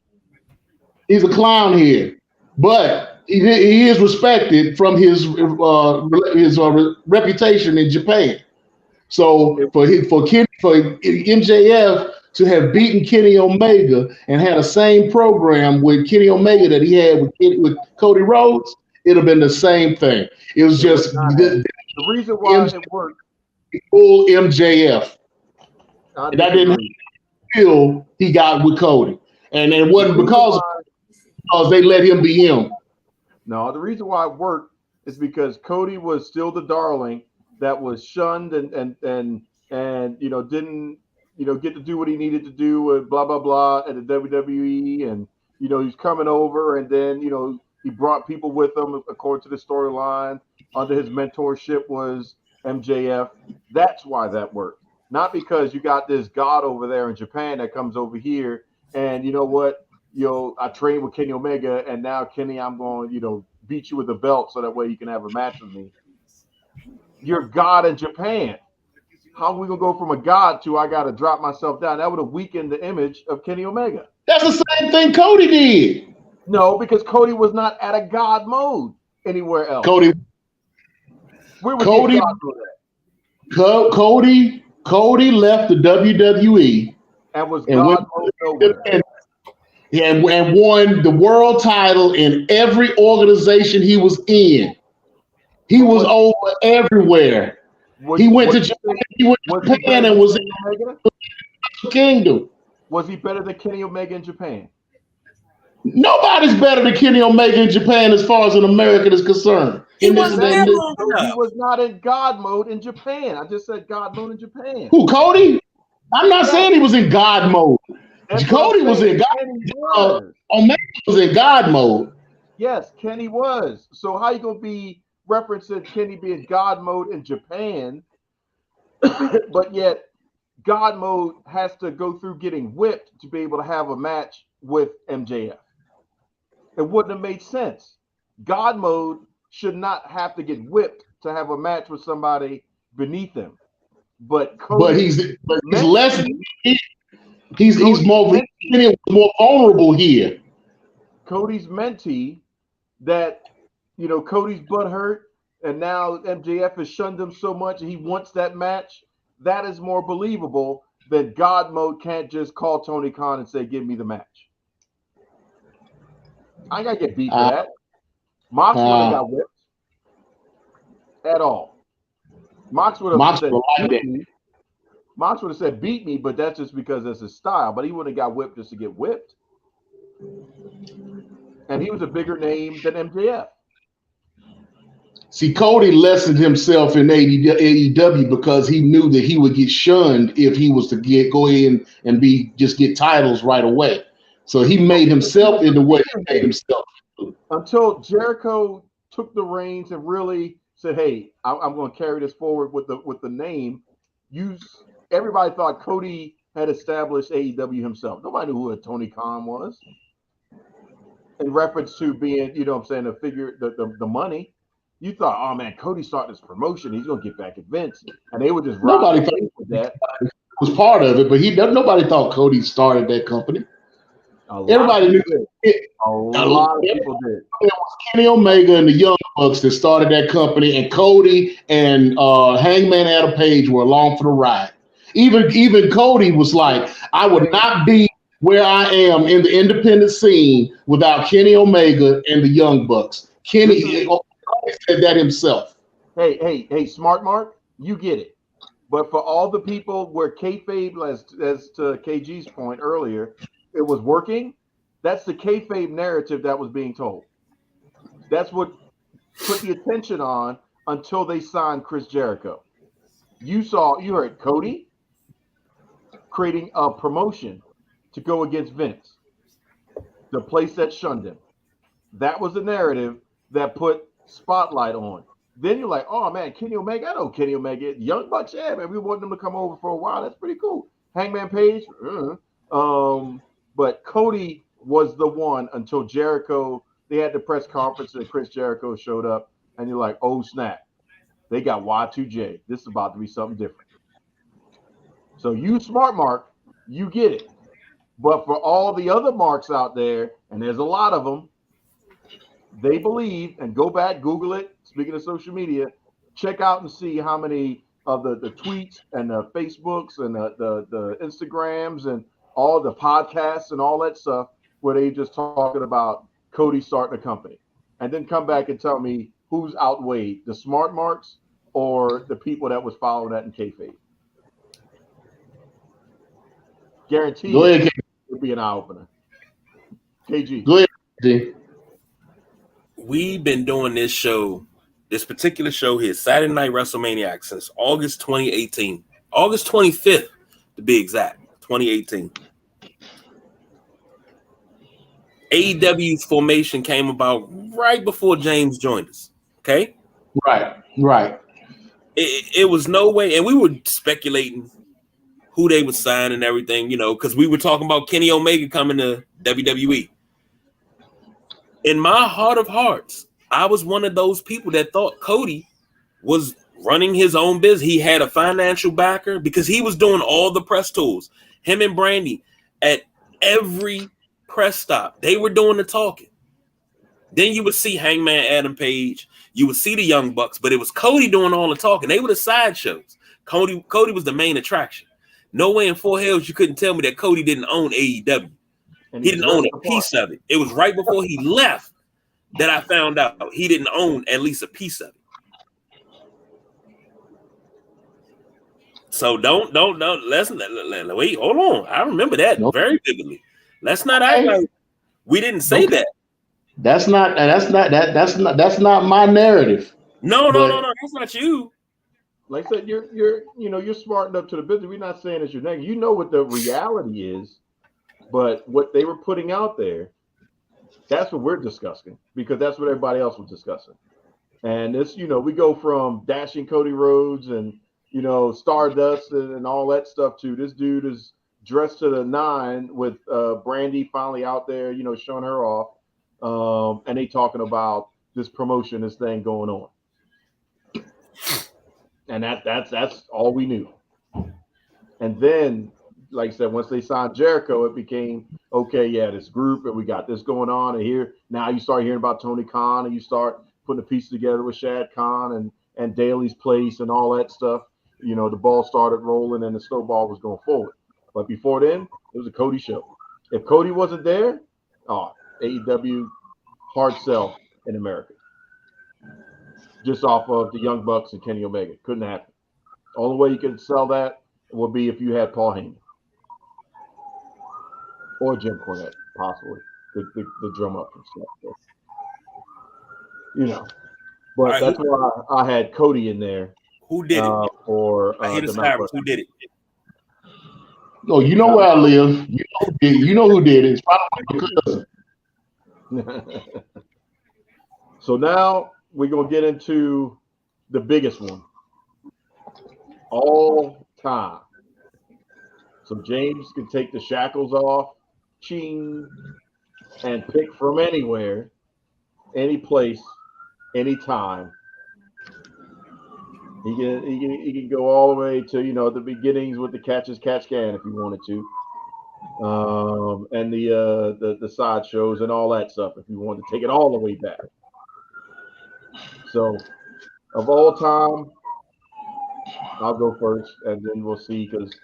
He's a clown here, but he is respected from his reputation in Japan. So for MJF to have beaten Kenny Omega and had the same program with Kenny Omega that he had with Cody Rhodes, it'd have been the same thing. It was just the reason why it worked. Full MJF. That didn't happen until he got with Cody, and it wasn't because they let him be him. No, the reason why it worked is because Cody was still the darling that was shunned and didn't get to do what he needed to do with blah blah blah at the WWE, and he's coming over, and then he brought people with him according to the storyline. Under his mentorship was MJF. That's why that worked. Not because you got this god over there in Japan that comes over here and you know what, I trained with Kenny Omega and now Kenny, I'm going, beat you with a belt so that way you can have a match with me. You're god in Japan. How are we gonna go from a god to I gotta drop myself down? That would have weakened the image of Kenny Omega. That's the same thing Cody did. No, because Cody was not at a god mode anywhere else. Cody left the WWE And was and went God mode nowhere. and won the world title in every organization he was in. He was over everywhere. He went to Japan and was in the Kingdom. Was he better than Kenny Omega in Japan? Nobody's better than Kenny Omega in Japan as far as an American is concerned. He wasn't there long He enough. was not in God mode in Japan. I just said God mode in Japan. Who, Cody? I'm not saying he was in God mode. Cody was in God. Omega was in God mode. Yes, Kenny was. So how you gonna be referencing Kenny being God mode in Japan, but yet God mode has to go through getting whipped to be able to have a match with MJF? It wouldn't have made sense. God mode should not have to get whipped to have a match with somebody beneath him. But he's less. He's more vulnerable here. Cody's mentee that, you know, Cody's butt hurt, and now MJF has shunned him so much and he wants that match. That is more believable than God mode can't just call Tony Khan and say, "Give me the match." I ain't gotta get beat for that. Mox would have got whipped at all. Mox would have said, beat me. Mox would have said, "Beat me," but that's just because that's his style. But he wouldn't have got whipped just to get whipped. And he was a bigger name than MJF. See, Cody lessened himself in AEW because he knew that he would get shunned if he was to go in and get titles right away. So he made himself into what he made himself. Until Jericho took the reins and really said, "Hey, I'm going to carry this forward with the name." Everybody thought Cody had established AEW himself. Nobody knew who Tony Khan was. In reference to being, you know what I'm saying, the money. You thought, oh man, Cody started this promotion. He's going to get back at Vince. And they would just nobody thought with that. Was part of it, but nobody thought Cody started that company. Everybody knew it. A lot of people did. It was Kenny Omega and the Young Bucks that started that company, and Cody and Hangman Adam Page were along for the ride. Even Cody was like, I would not be where I am in the independent scene without Kenny Omega and the Young Bucks. Cody said that himself. Hey, Smart Mark, you get it. But for all the people where kayfabe, as to KG's point earlier, it was working, that's the kayfabe narrative that was being told. That's what put the attention on until they signed Chris Jericho. You heard Cody creating a promotion to go against Vince, the place that shunned him. That was the narrative that put spotlight on. Then you're like, oh man, Kenny Omega, I know Kenny Omega. Young Bucks, yeah, man, we wanted them to come over for a while. That's pretty cool. Hangman Page, but Cody was the one until Jericho, they had the press conference and Chris Jericho showed up, and you're like, oh snap, they got Y2J. This is about to be something different. So you, Smart Mark, you get it. But for all the other marks out there, and there's a lot of them, they believe, and go back, Google it, speaking of social media, check out and see how many of the tweets and the Facebooks and the Instagrams and all the podcasts and all that stuff where they just talking about Cody starting a company. And then come back and tell me who's outweighed, the Smart Marks or the people that was following that in kayfabe. Guaranteed it'll be an eye-opener. KG. Go ahead, KG. We've been doing this particular show here, Saturday Night Wrestlemaniacs, since August 2018. August 25th, to be exact, 2018. AEW's formation came about right before James joined us, okay? Right. It was no way, and we were speculating who they would sign and everything, you know, because we were talking about Kenny Omega coming to WWE. In my heart of hearts, I was one of those people that thought Cody was running his own business. He had a financial backer because he was doing all the press tools. Him and Brandy at every press stop, they were doing the talking. Then you would see Hangman Adam Page. You would see the Young Bucks, but it was Cody doing all the talking. They were the sideshows. Cody was the main attraction. No way in four hells you couldn't tell me that Cody didn't own AEW. He didn't own a piece of it. It was right before he left that I found out he didn't own at least a piece of it. So don't let's wait, hold on. I remember that very vividly. Let's not act like we didn't say that. That's not my narrative. No, that's not you. Like I said, you're smart enough to the business. We're not saying it's your negative. You know what the reality is, but what they were putting out there, that's what we're discussing because that's what everybody else was discussing. And it's, we go from dashing Cody Rhodes and, Stardust and all that stuff to this dude is dressed to the nine with Brandy finally out there, showing her off. And they talking about this promotion, this thing going on. And that's all we knew. And then, like I said, once they signed Jericho, it became, okay, yeah, this group, and we got this going on. And here, now you start hearing about Tony Khan, and you start putting the pieces together with Shad Khan and Daly's place and all that stuff. The ball started rolling and the snowball was going forward. But before then, it was a Cody show. If Cody wasn't there, AEW hard sell in America. Just off of the Young Bucks and Kenny Omega. Couldn't happen. Only way you could sell that would be if you had Paul Heyman. Or Jim Cornette, possibly. The drum up and stuff. But right, that's why I had Cody in there. Who did it? For the Cyrus, who did it? No, you know where I live. You know who did it. It's probably my cousin. So now we're going to get into the biggest one. All time. So James can take the shackles off, ching, and pick from anywhere, any place, any time. He can go all the way to the beginnings with the catch can if he wanted to, and the side shows and all that stuff if you wanted to take it all the way back. So, of all time, I'll go first, and then we'll see because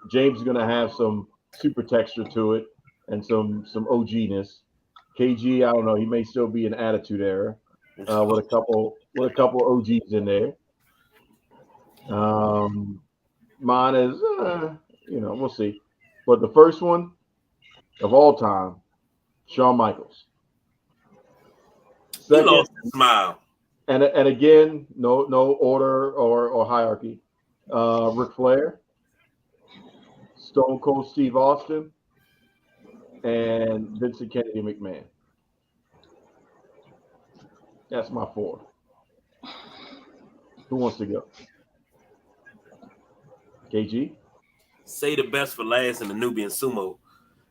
James is going to have some super texture to it and some OG-ness. KG, I don't know, he may still be an attitude era with a couple OGs in there. Mine is, we'll see. But the first one of all time, Shawn Michaels. Second, he lost his smile. And again, no order or hierarchy. Ric Flair, Stone Cold Steve Austin, and Vincent Kennedy McMahon. That's my four. Who wants to go? KG? Say the best for last in the Nubian Sumo.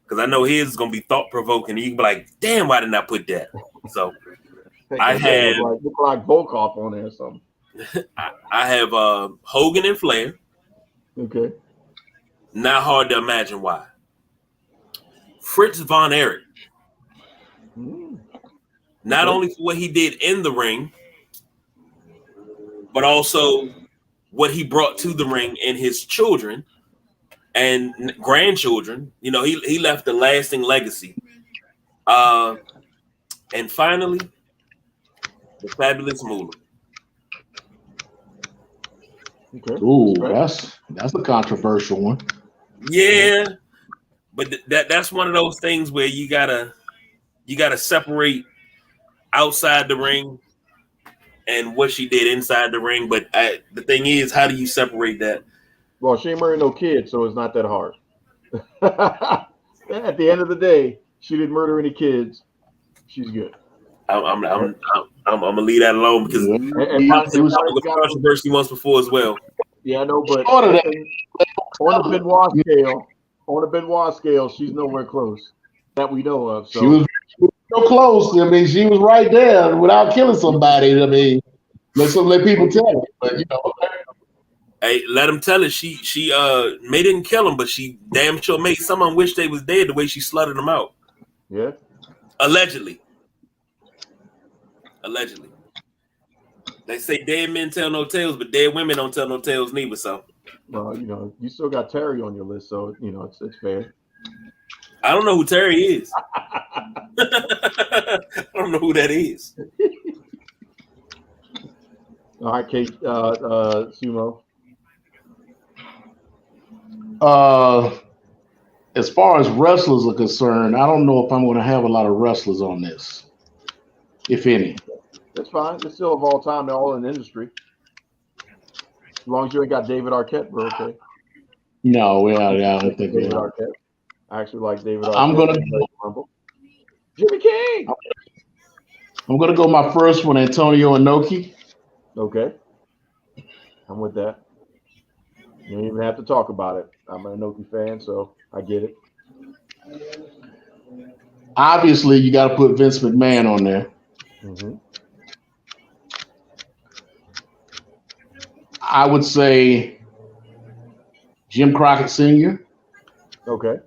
Because I know his is going to be thought-provoking. You can be like, damn, why didn't I put that? So I have... Look like Volkov on there or something. I have Hogan and Flair. Okay. Not hard to imagine why. Fritz Von Erich. Not only for what he did in the ring, but also what he brought to the ring in his children and grandchildren. He left a lasting legacy. And finally, the Fabulous Moolah. Okay. Ooh, that's a controversial one. Yeah, but that's one of those things where you gotta separate outside the ring and what she did inside the ring. But the thing is, how do you separate that? Well, she ain't married no kids, so it's not that hard. At the end of the day, she didn't murder any kids. She's good. I'm gonna leave that alone because it was a controversy once before as well. Yeah, I know, but on the Benoit scale, she's nowhere close that we know of. So. She was so close. I mean, she was right there without killing somebody. I mean, let people tell it, but Hey, let them tell it. She may didn't kill him, but she damn sure made someone wish they was dead the way she slutted them out. Yeah. Allegedly. They say dead men tell no tales, but dead women don't tell no tales neither. So Well, you still got Terry on your list, so it's fair. I don't know who Terry is. I don't know who that is. All right, Kate, Sumo. As far as wrestlers are concerned, I don't know if I'm going to have a lot of wrestlers on this, if any. That's fine. It's still of all time. They're all in the industry. As long as you ain't got David Arquette, we're okay. No, I don't think David so. Arquette. I actually like David Arquette. I'm gonna Jimmy King. I'm gonna go my first one, Antonio Inoki. Okay. I'm with that. You don't even have to talk about it. I'm an Inoki fan, so I get it. Obviously, you got to put Vince McMahon on there. Mm-hmm. I would say Jim Crockett Sr. Okay.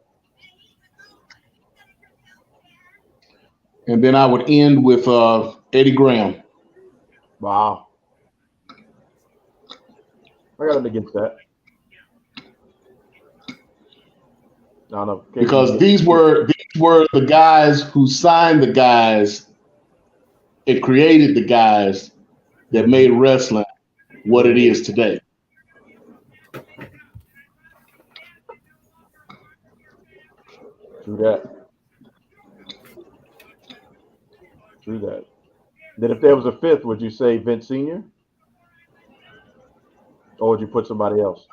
And then I would end with Eddie Graham. Wow. I got it against that. I don't know. Because these were the guys who signed the guys and created the guys that made wrestling what it is today. True that. Then if there was a fifth, would you say Vince Sr.? Or would you put somebody else?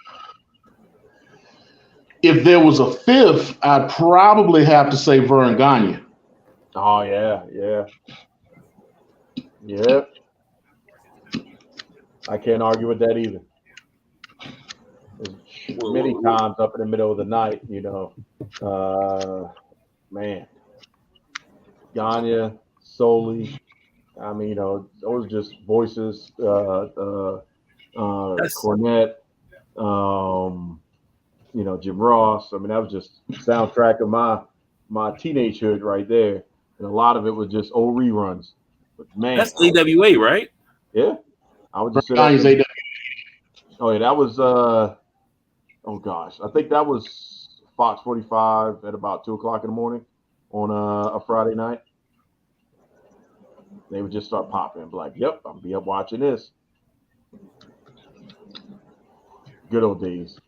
If there was a fifth, I'd probably have to say Vern Gagne. Oh, yeah. I can't argue with that either. Many times up in the middle of the night, man. Gagne, Soli, I mean, those just voices, Cornette, Jim Ross. I mean, that was just soundtrack of my teenagehood right there. And a lot of it was just old reruns. But man, that's AWA, right? Yeah. I would just say that. Oh, yeah, that was oh gosh. I think that was Fox 45 at about 2:00 in the morning on a Friday night. They would just start popping and be like, yep, I'm be up watching this. Good old days.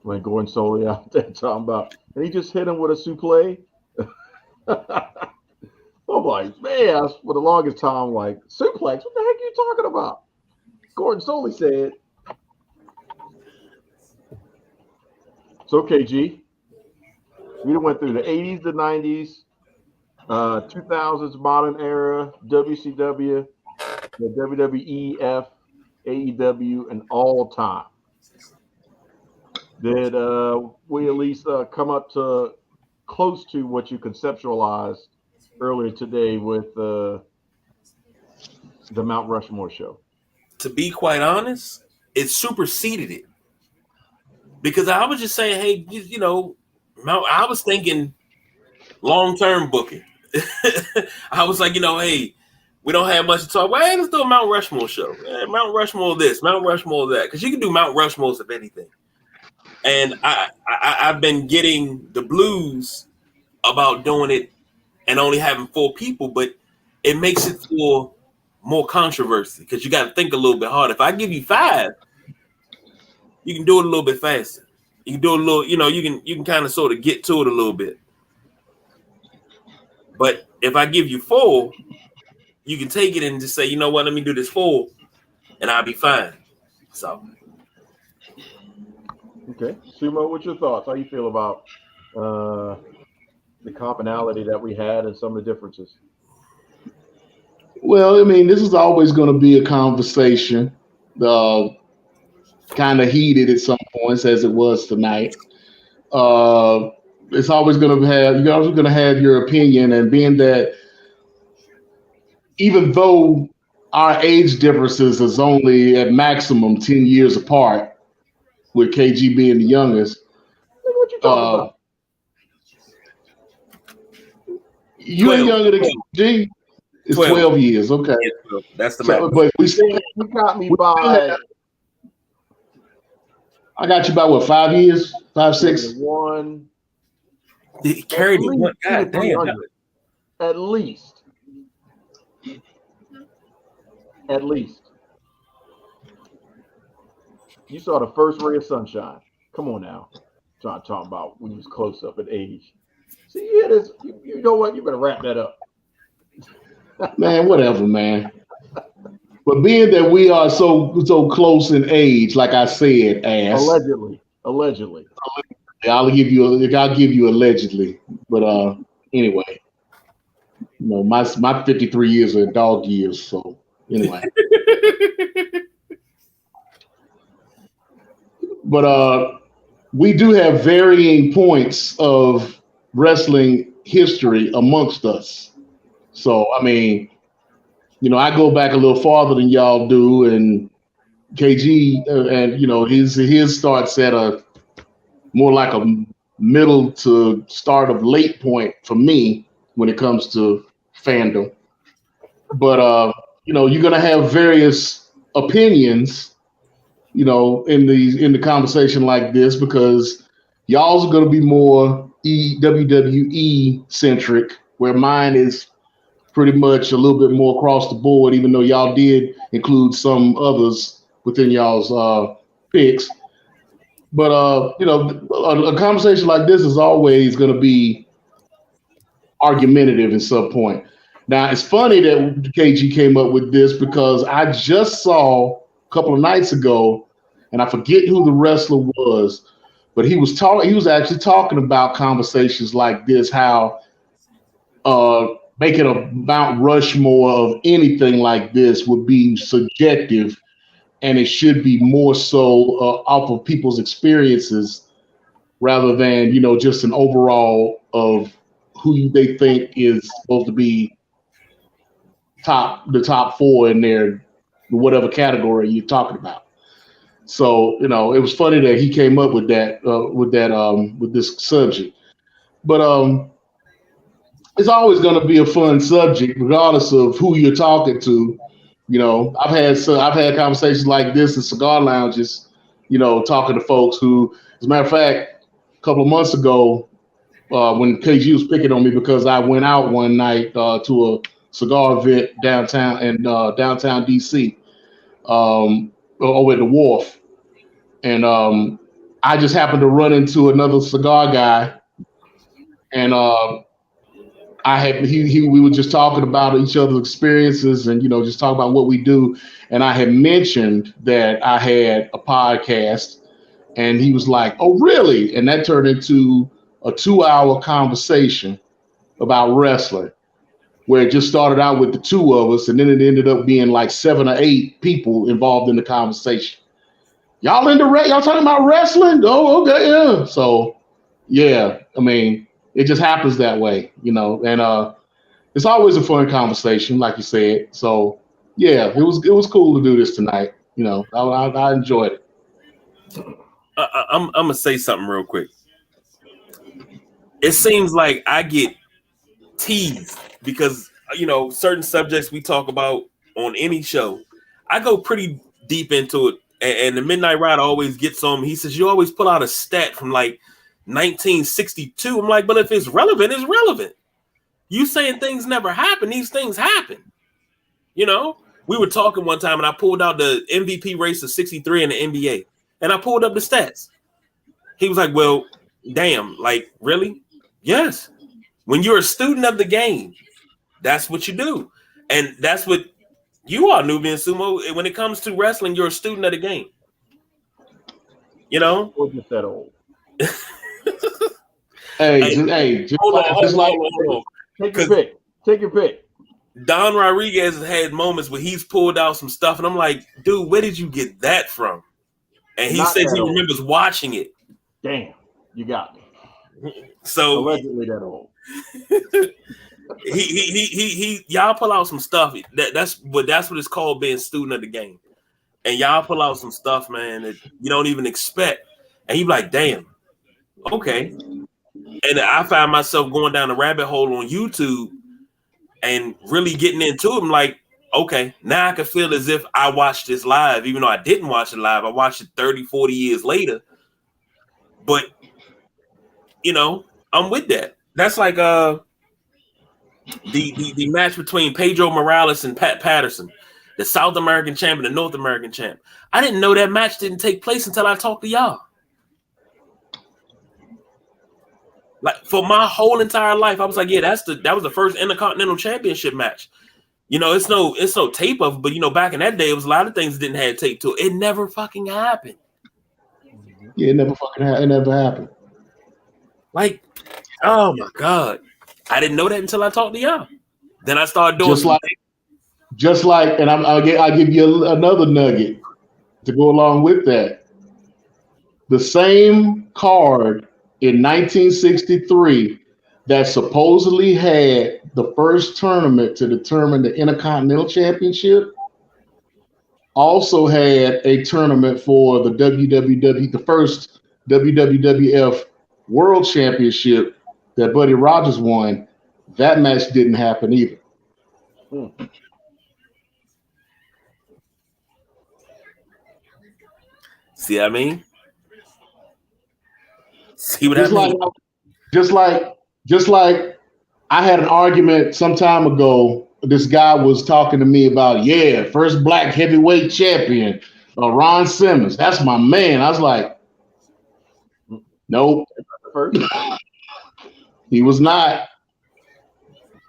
When Gordon Soley out there talking about, and he just hit him with a suplex. I'm like, man, for the longest time, like, suplex, what the heck are you talking about? Gordon Soley said. So, KG, we went through the 80s, the 90s, 2000s, modern era, WCW, the WWEF, AEW, and all time. Did we at least come up to close to what you conceptualized earlier today with the Mount Rushmore show? To be quite honest, it superseded it. Because I was just saying, hey, I was thinking long-term booking. I was like, hey, we don't have much to talk about. Hey, let's do a Mount Rushmore show. Hey, Mount Rushmore this, Mount Rushmore that. Because you can do Mount Rushmores of anything. And I've been getting the blues about doing it and only having 4 people, but it makes it for more controversy because you got to think a little bit harder. If I give you 5, you can do it a little bit faster. You can do it a little, you can kind of sort of get to it a little bit. But if I give you 4, you can take it and just say, you know what, let me do this 4, and I'll be fine. So. Okay. Sumo, what's your thoughts? How you feel about the commonality that we had and some of the differences? Well, I mean, this is always going to be a conversation, kind of heated at some points, as it was tonight. It's always going to have, you're always going to have your opinion, and being that even though our age differences is only at maximum 10 years apart, with KG being the youngest. What you talking about? You ain't younger than KG. It's 12 years. Okay. Yeah, that's the matter. But we still you got me by I got you about what, 5 years? 5, 6? 71. He carried At it. least God damn. 300. At least. At least. You saw the first ray of sunshine. Come on now. Trying to talk about when you was close up in age. See, yeah, this. You know what? You better wrap that up. Man, whatever, man. But being that we are so close in age, like I said, Allegedly. I'll give you allegedly. But anyway, my 53 years are dog years. So anyway. But we do have varying points of wrestling history amongst us. So I mean, I go back a little farther than y'all do, and KG, and his starts at a more like a middle to start of late point for me when it comes to fandom. But you're gonna have various opinions, in the conversation like this, because y'all's are gonna be more WWE centric, where mine is pretty much a little bit more across the board, even though y'all did include some others within y'all's picks. But a conversation like this is always going to be argumentative at some point. Now, it's funny that KG came up with this because I just saw a couple of nights ago, and I forget who the wrestler was, but he was talking. He was actually talking about conversations like this, how making a Mount Rushmore of anything like this would be subjective, and it should be more so off of people's experiences rather than just an overall of who they think is supposed to be the top four in their whatever category you're talking about. So it was funny that he came up with with this subject, but it's always going to be a fun subject, regardless of who you're talking to. I've had conversations like this in cigar lounges. Talking to folks who, as a matter of fact, a couple of months ago, when KG was picking on me because I went out one night to a cigar event downtown downtown DC, over at the Wharf, and I just happened to run into another cigar guy, and we were just talking about each other's experiences and just talk about what we do. And I had mentioned that I had a podcast, and he was like, "Oh, really?" And that turned into a 2-hour conversation about wrestling, where it just started out with the two of us, and then it ended up being like 7 or 8 people involved in the conversation. Y'all talking about wrestling? Oh, okay, yeah. So, yeah, I mean, it just happens that way, and it's always a fun conversation, like you said. So, yeah, it was cool to do this tonight. I enjoyed it. I'm gonna say something real quick. It seems like I get teased because certain subjects we talk about on any show, I go pretty deep into it, and the Midnight Rider always gets on me. He says, "You always pull out a stat from like 1962." I'm like, but if it's relevant, it's relevant. You saying things never happen, these things happen. We were talking one time and I pulled out the MVP race of 63 in the NBA, and I pulled up the stats. He was like, well, damn, like, really? Yes. When you're a student of the game, that's what you do. And that's what you are, Nubian Sumo. When it comes to wrestling, you're a student of the game. Or just that old. Hey, hold on. Take your pick. Don Rodriguez has had moments where he's pulled out some stuff, and I'm like, dude, where did you get that from? And he says he remembers watching it. Damn, you got me. So allegedly that old. he y'all pull out some stuff. That's what it's called, being student of the game. And y'all pull out some stuff, man, that you don't even expect. And you be like, damn, okay. And I find myself going down the rabbit hole on YouTube and really getting into it. I'm like, okay, now I can feel as if I watched this live, even though I didn't watch it live. I watched it 30, 40 years later. But, I'm with that. That's like the match between Pedro Morales and Pat Patterson, the South American champ and the North American champ. I didn't know that match didn't take place until I talked to y'all. Like, for my whole entire life, I was like, yeah, that was the first Intercontinental Championship match. It's no tape of, but back in that day, it was a lot of things that didn't have tape to it. It never fucking happened. Yeah, it never happened. Like, oh my God, I didn't know that until I talked to y'all. Then I started doing just like, and I'll give you another nugget to go along with that. The same card in 1963 that supposedly had the first tournament to determine the Intercontinental Championship also had a tournament for the the first WWF World Championship that Buddy Rogers won. That match didn't happen either. See what I mean? See what I mean? Just like I had an argument some time ago. This guy was talking to me about, first black heavyweight champion, Ron Simmons. That's my man. I was like, nope. He was not.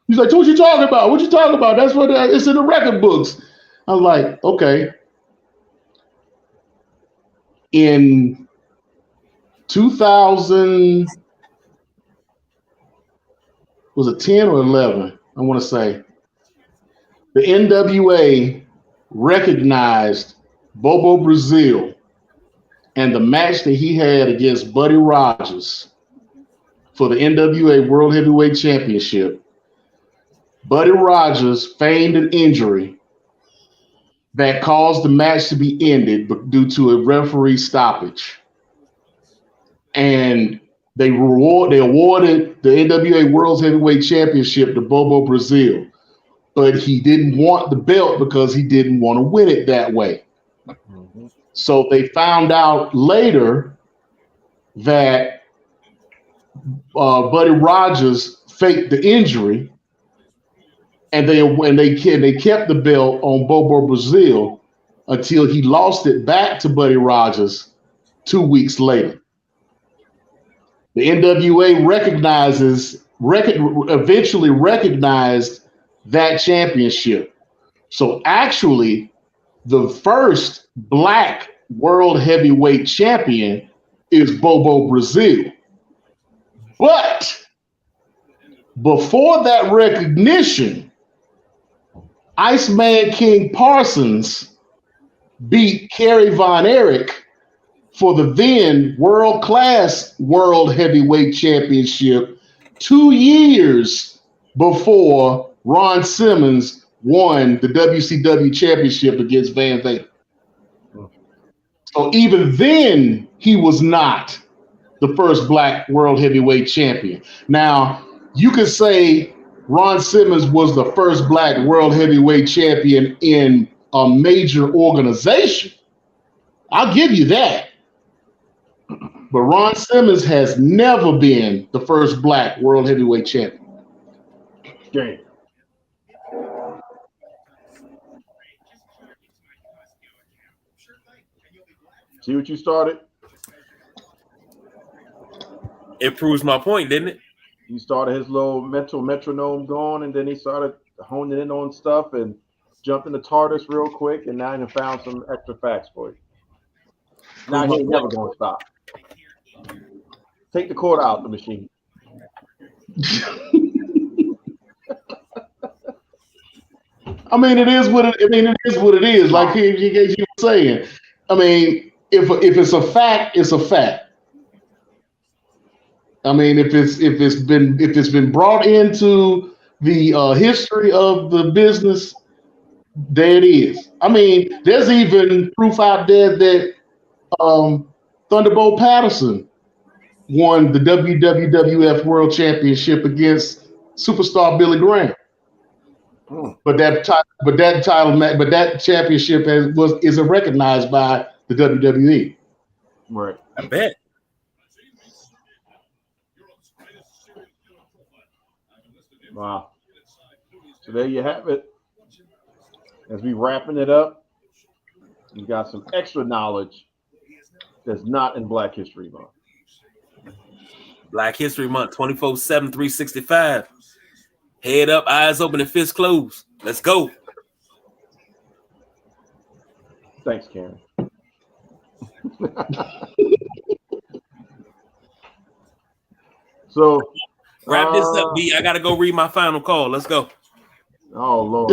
He's like, what you talking about? What you talking about? That's what it's in the record books. I was like, okay. In 2000, was it 10 or 11? I want to say the NWA recognized Bobo Brazil and the match that he had against Buddy Rogers for the NWA World Heavyweight Championship. Buddy Rogers feigned an injury that caused the match to be ended due to a referee stoppage. And they awarded the NWA World Heavyweight Championship to Bobo Brazil, but he didn't want the belt because he didn't want to win it that way. Mm-hmm. So they found out later that Buddy Rogers faked the injury, and they kept the belt on Bobo Brazil until he lost it back to Buddy Rogers 2 weeks later. The NWA eventually recognized that championship. So actually, the first black world heavyweight champion is Bobo Brazil. But before that recognition, Iceman King Parsons beat Kerry Von Erich for the then world-class World Heavyweight Championship 2 years before Ron Simmons won the WCW Championship against Van Vader. So even then, he was not the first black World Heavyweight Champion. Now, you could say Ron Simmons was the first black World Heavyweight Champion in a major organization. I'll give you that. But Ron Simmons has never been the first black World Heavyweight Champion. Game. See what you started? It proves my point, didn't it? He started his little mental metronome going, and then he started honing in on stuff and jumped into TARDIS real quick, and now he found some extra facts for you. Now he ain't never going to stop. Take the cord out the machine. I mean, it is what it is. Like you were saying. I mean, if it's a fact, it's a fact. I mean, if it's been brought into the history of the business, there it is. I mean, there's even proof out there that Thunderbolt Patterson won the WWF World Championship against superstar Billy Graham. But that championship isn't recognized by the WWE. Right. I bet. Wow. So there you have it. As we wrapping it up, you got some extra knowledge that's not in Black History Month. Black History Month, 24/7, 365. Head up, eyes open, and fists closed. Let's go. Thanks, Karen. So wrap this up, B. I gotta go read my final call. Let's go. Oh Lord.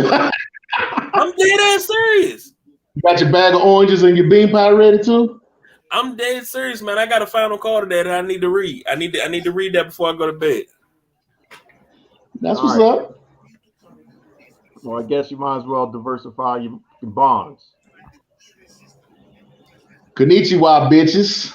I'm dead ass serious. You got your bag of oranges and your bean pie ready too? I'm dead serious, man. I got a final call today that I need to read. I need to read that before I go to bed. That's what's up. Well, I guess you might as well diversify your bonds. Konnichiwa, bitches.